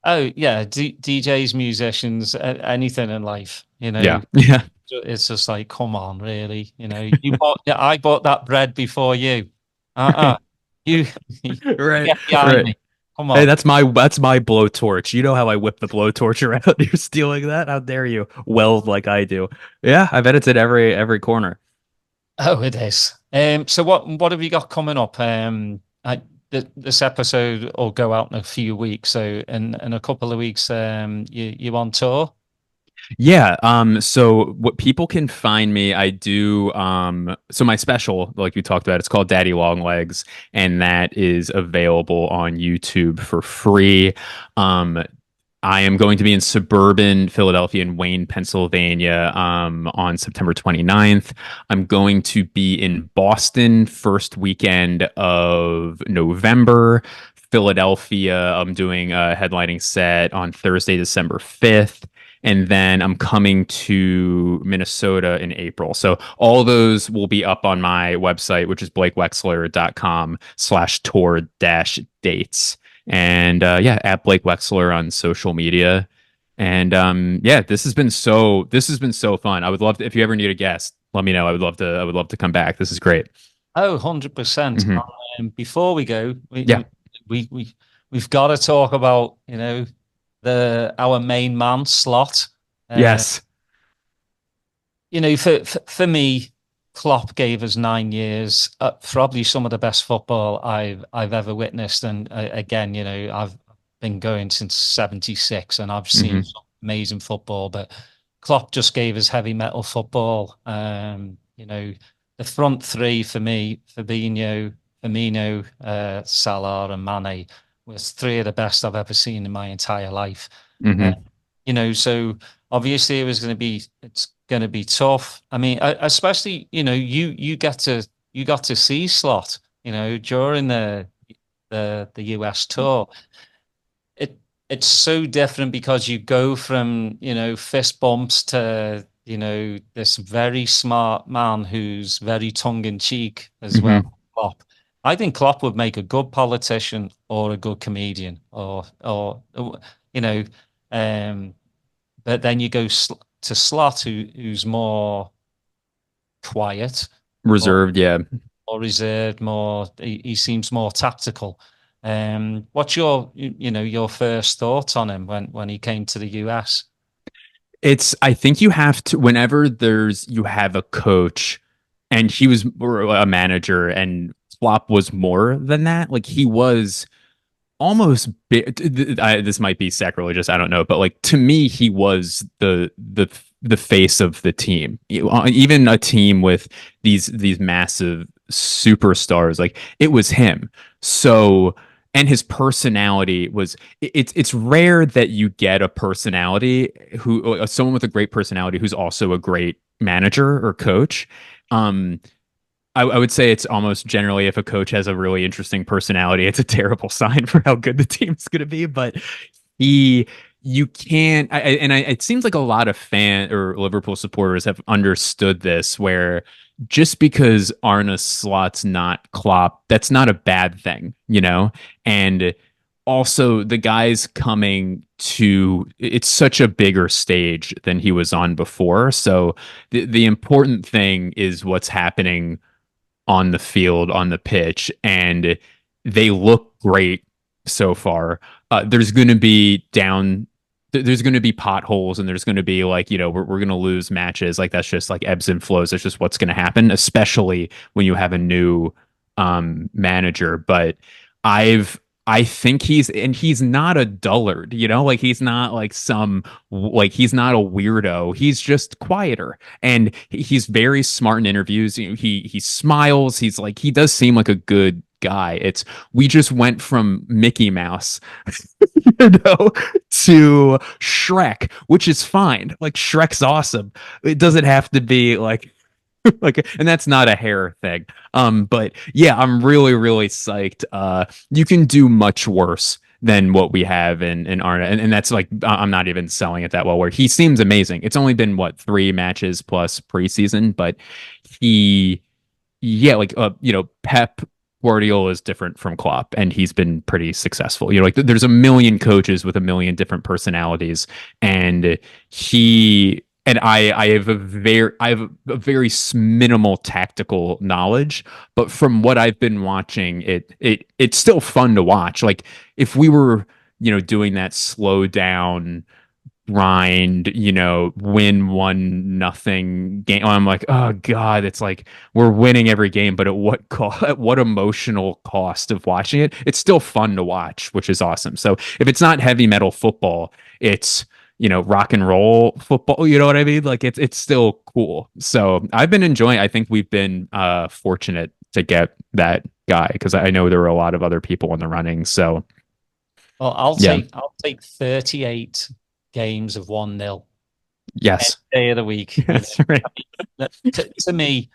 Oh yeah, DJs, musicians, anything in life, Yeah. Yeah. it's just like, come on, really, I bought that bread before you. Uh-uh. You Right. get behind Right. me. Come Hey, on. that's my blowtorch. You know how I whip the blowtorch around? You're stealing that? How dare you? Weld like I do. Yeah, I've edited every corner. Oh, it is. So what have you got coming up? This episode will go out in a few weeks. So in a couple of weeks, you on tour? Yeah, so what people can find me, I do so my special, like we talked about, it's called Daddy Long Legs, and that is available on YouTube for free. I am going to be in suburban Philadelphia and Wayne, Pennsylvania, on September 29th. I'm going to be in Boston first weekend of November. Philadelphia, I'm doing a headlining set on Thursday, December 5th. And then I'm coming to Minnesota in April. So all those will be up on my website, which is blakewexler.com/tour-dates. And yeah, at Blake Wexler on social media. And yeah, this has been so fun. I would love to, if you ever need a guest, let me know. I would love to come back. This is great. Oh, 100%. Hmm. Before we go, Yeah. we've got to talk about, our main man Slot. Yes. For me, Klopp gave us 9 years, probably some of the best football I've ever witnessed. And again, I've been going since '76, and I've seen Hmm. some amazing football. But Klopp just gave us heavy metal football. The front three for me, Fabinho, Firmino, Salah, and Mane, was three of the best I've ever seen in my entire life. Mm-hmm. So obviously it's going to be tough. I mean, especially you got to see Slot, during the US tour. It's so different because you go from fist bumps to this very smart man who's very tongue in cheek as well. Mm-hmm. Klopp. I think Klopp would make a good politician or a good comedian, or you know, um, but then you go to Slot, who's more quiet or Reserved, yeah. reserved, more he seems more tactical. What's your first thoughts on him when he came to the US? I think you have to, whenever you have a coach and he was or a manager and Flop was more than that. Like he was almost this might be sacrilegious, I don't know, but like to me he was the face of the team. Even a team with these massive superstars, like it was him. So, and his personality was, it's rare that you get a personality who someone with a great personality who's also a great manager or coach. um I would say it's almost generally, if a coach has a really interesting personality, it's a terrible sign for how good the team's going to be. But he, you can't, it seems like a lot of fan or Liverpool supporters have understood this, where just because Arne Slot's not Klopp, that's not a bad thing, And also the guy's coming to, it's such a bigger stage than he was on before. So the important thing is what's happening on the field, on the pitch, and they look great so far. There's going to be there's going to be potholes, and there's going to be like, we're going to lose matches. Like that's just like ebbs and flows. That's just what's going to happen, especially when you have a new manager. But I think he's not a dullard, like he's not like he's not a weirdo. He's just quieter, and he's very smart in interviews. He smiles. He does seem like a good guy. We just went from Mickey Mouse, to Shrek, which is fine. Like Shrek's awesome. It doesn't have to be like and that's not a hair thing. But yeah, I'm really, really psyched. You can do much worse than what we have in Arne, and that's like, I'm not even selling it that well. Where he seems amazing. It's only been what, 3 matches plus preseason, but yeah, like Pep Guardiola is different from Klopp, and he's been pretty successful. Like there's a million coaches with a million different personalities, and I have a very minimal tactical knowledge, but from what I've been watching, it's still fun to watch. Like if we were, doing that slow down grind, win 1-0 game, I'm like, oh God, it's like we're winning every game, but at what cost, at what emotional cost of watching it? It's still fun to watch, which is awesome. So if it's not heavy metal football, it's rock and roll football, you know what I mean? Like it's still cool. So I've been enjoying, I think we've been fortunate to get that guy, because I know there were a lot of other people in the running. So Well, I'll yeah. take 38 games of 1-0 Yes. day of the week. That's right. To me,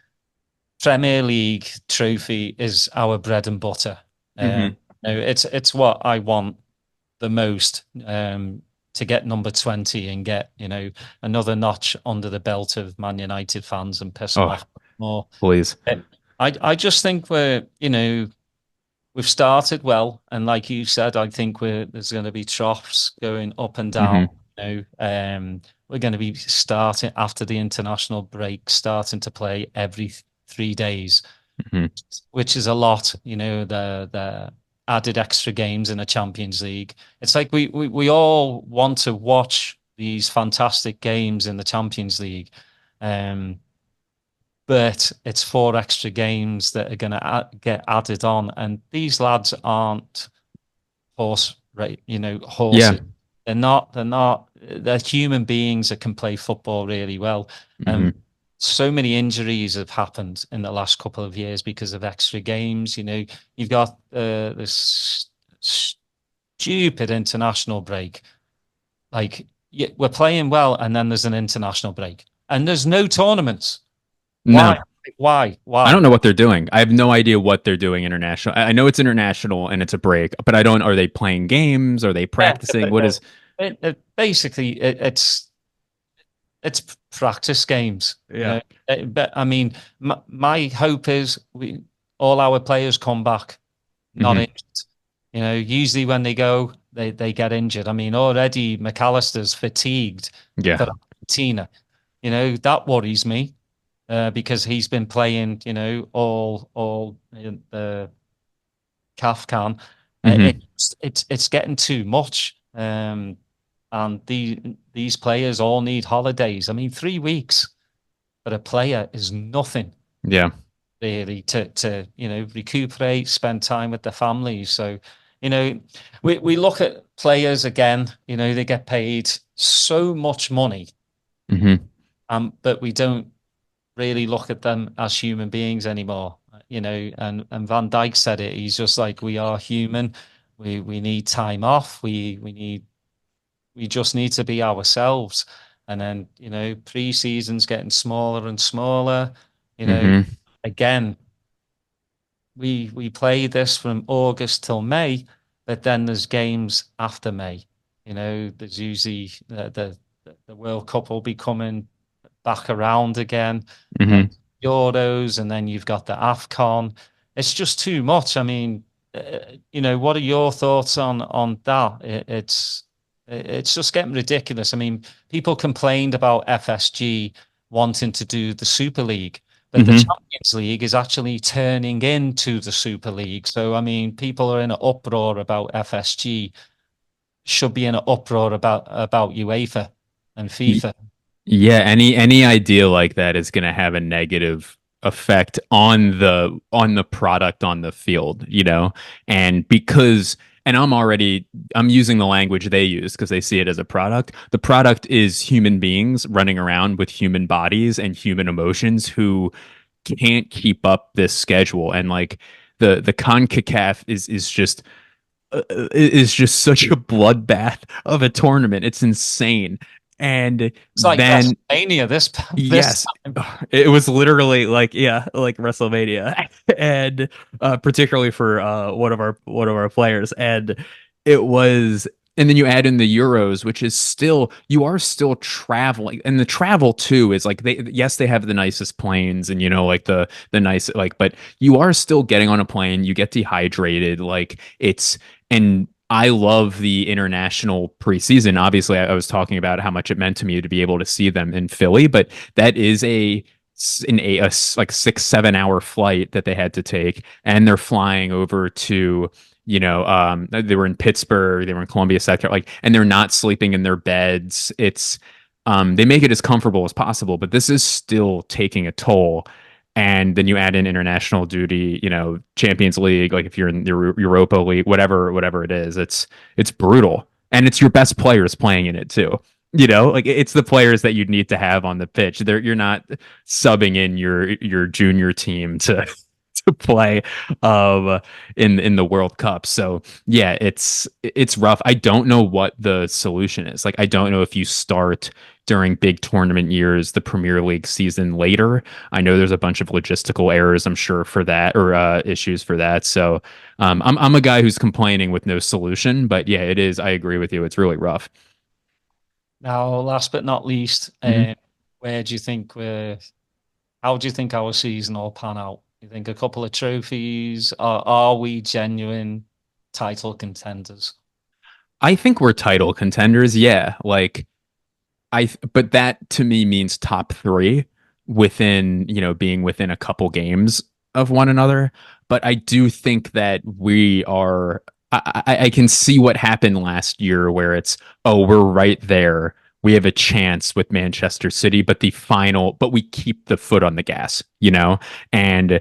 Premier League trophy is our bread and butter. It's what I want the most, to get number 20 and get another notch under the belt of Man United fans and piss them off more. Please. I just think we've started well, and like you said, I think there's going to be troughs going up and down. We're going to be starting after the international break, starting to play every 3 days, which is a lot. The added extra games in a Champions League. It's like we all want to watch these fantastic games in the Champions League, but it's 4 extra games that are going to get added on, and these lads aren't horses. Yeah. They're not. They're human beings that can play football really well. so many injuries have happened in the last couple of years because of extra games. You've got this stupid international break. Like, yeah, we're playing well, and then there's an international break, and there's no tournaments. No, Why? Why? I don't Why? know what they're doing. I have no idea what they're doing international. I know it's international and it's a break, but I don't. Are they playing games? Are they Yeah, practicing? What is? basically it's practice games. Yeah. But I mean, my hope is all our players come back not Hmm. injured. Usually when they go, they get injured. I mean, already McAllister's fatigued for Yeah. Argentina. That worries me because he's been playing, all in the CAF can. Hmm. It's getting too much. And these players all need holidays. I mean, 3 weeks for a player is nothing Yeah. really to recuperate, spend time with their families. So, we look at players again. They get paid so much money, Hmm. but we don't really look at them as human beings anymore. And Van Dijk said it. He's just like, we are human. We need time off. We just need to be ourselves. And then, pre-season's getting smaller and smaller. You know, Hmm. again, we play this from August till May, but then there's games after May. There's usually the World Cup will be coming back around again, and then Hmm. Euros, and then you've got the AFCON. It's just too much. I mean, what are your thoughts on that? It's just getting ridiculous. I mean, people complained about FSG wanting to do the Super League, but the Hmm. Champions League is actually turning into the Super League. So, I mean, people are in an uproar about FSG, should be in an uproar about UEFA and FIFA. Yeah, any idea like that is going to have a negative effect on the product on the field, And because I'm using the language they use because they see it as a product. The product is human beings running around with human bodies and human emotions who can't keep up this schedule, and like the CONCACAF is just such a bloodbath of a tournament. It's insane. And It's like then WrestleMania this yes, time. it was literally like, yeah, like WrestleMania, and particularly for one of our players, and it was. And then you add in the Euros, which is still, you are still traveling, and the travel too is like, they have the nicest planes, and like the nice, like, but you are still getting on a plane, you get dehydrated, like it's. And I love the international preseason. Obviously, I was talking about how much it meant to me to be able to see them in Philly, but that is a like 6-7 hour flight that they had to take, and they're flying over to, they were in Pittsburgh, they were in Columbia, South Carolina, like, and they're not sleeping in their beds. They make it as comfortable as possible, but this is still taking a toll. And then you add in international duty, Champions League, like if you're in the Europa League, whatever it is, it's brutal, and it's your best players playing in it too. Like it's the players that you'd need to have on the pitch. You're not subbing in your junior team to to play in the World Cup. So yeah, it's rough. I don't know what the solution is. Like I don't know if you start during big tournament years the Premier League season later. I know there's a bunch of logistical errors, I'm sure, for that, or issues for that. So I'm a guy who's complaining with no solution, but yeah, it is. I agree with you. It's really rough. Now, last but not least, Mhm. where do you think how do you think our season will pan out? You think a couple of trophies? Are we genuine title contenders? I think we're title contenders. Yeah, like but that to me means top three within, being within a couple games of one another. But I do think that we are. I can see what happened last year where it's, oh, we're right there. We have a chance with Manchester City, but we keep the foot on the gas, And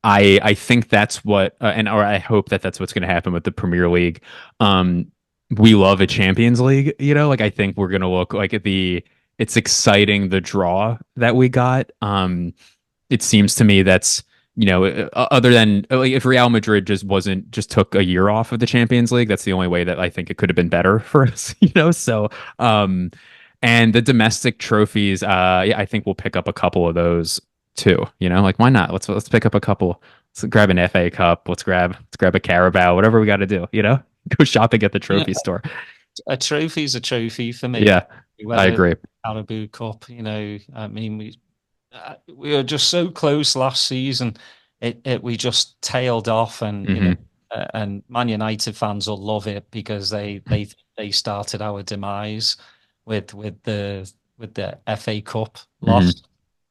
I think that's what, or I hope that that's what's going to happen with the Premier League. Um, we love a Champions League, like I think we're going to look like it's exciting the draw that we got. It seems to me that's, other than like, if Real Madrid just took a year off of the Champions League, that's the only way that I think it could have been better for us, So, and the domestic trophies, yeah, I think we'll pick up a couple of those too. Like why not? Let's pick up a couple. Let's grab an FA Cup. Let's grab a Carabao. Whatever we got to do. Go shopping at the trophy store. A trophy's a trophy for me. Yeah, I Whether agree. Carabao Cup, I mean, we were just so close last season. We just tailed off, and and Man United fans will love it because they started our demise with the FA Cup loss.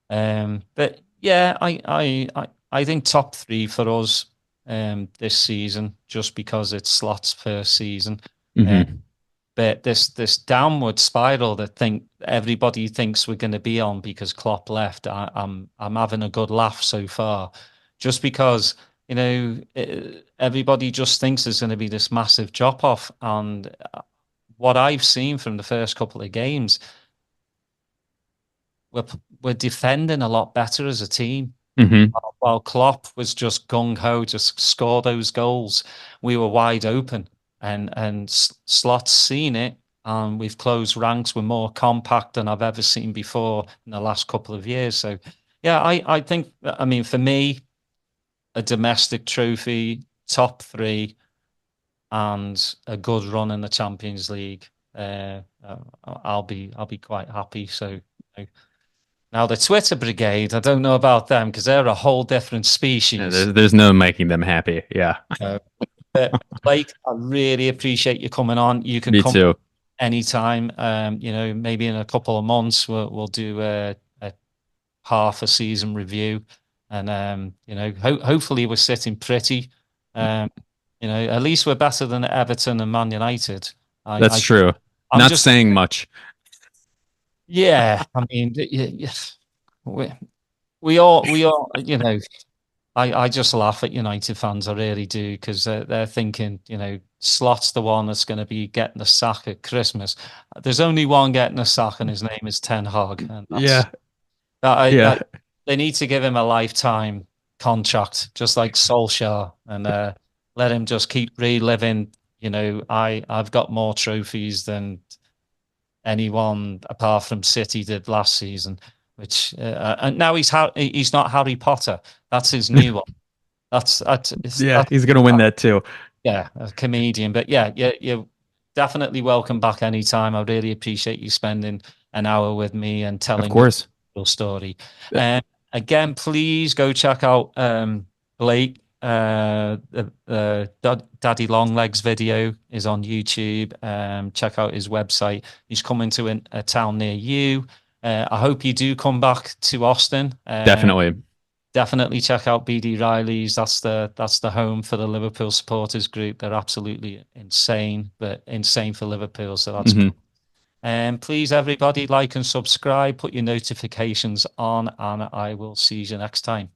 But yeah, I think top three for us this season, just because it's Slot's first season. But this downward spiral that everybody thinks we're going to be on because Klopp left, I'm having a good laugh so far, just because everybody just thinks there's going to be this massive drop off, and what I've seen from the first couple of games, we're defending a lot better as a team. While Klopp was just gung ho, just score those goals, we were wide open. And Slot's seen it, and we've closed ranks. We're more compact than I've ever seen before in the last couple of years. So, yeah, I think, I mean, for me, a domestic trophy, top three, and a good run in the Champions League, I'll be quite happy. So, now the Twitter brigade, I don't know about them because they're a whole different species. Yeah, there's no making them happy. Yeah. But Blake, I really appreciate you coming on. You can Me come too. anytime. Maybe in a couple of months we'll do a half a season review, and hopefully we're sitting pretty. At least we're better than Everton and Man United. That's true. I'm not saying much. Yeah, I mean, we all, I just laugh at United fans. I really do, because they're thinking, Slot's the one that's going to be getting the sack at Christmas. There's only one getting a sack, and his name is Ten Hag. And they need to give him a lifetime contract, just like Solskjaer, and let him just keep reliving. I've got more trophies than anyone apart from City did last season. Which and now he's not Harry Potter. That's his new one. That's he's gonna win that too. Yeah, a comedian. But yeah, you're definitely welcome back anytime. I really appreciate you spending an hour with me and telling your story. Again, please go check out Blake. Daddy Longlegs video is on YouTube. Check out his website. He's coming to a town near you. I hope you do come back to Austin. Definitely check out BD Riley's. That's the home for the Liverpool supporters group. They're absolutely insane, but insane for Liverpool. So that's cool. And please, everybody, like and subscribe. Put your notifications on, and I will see you next time.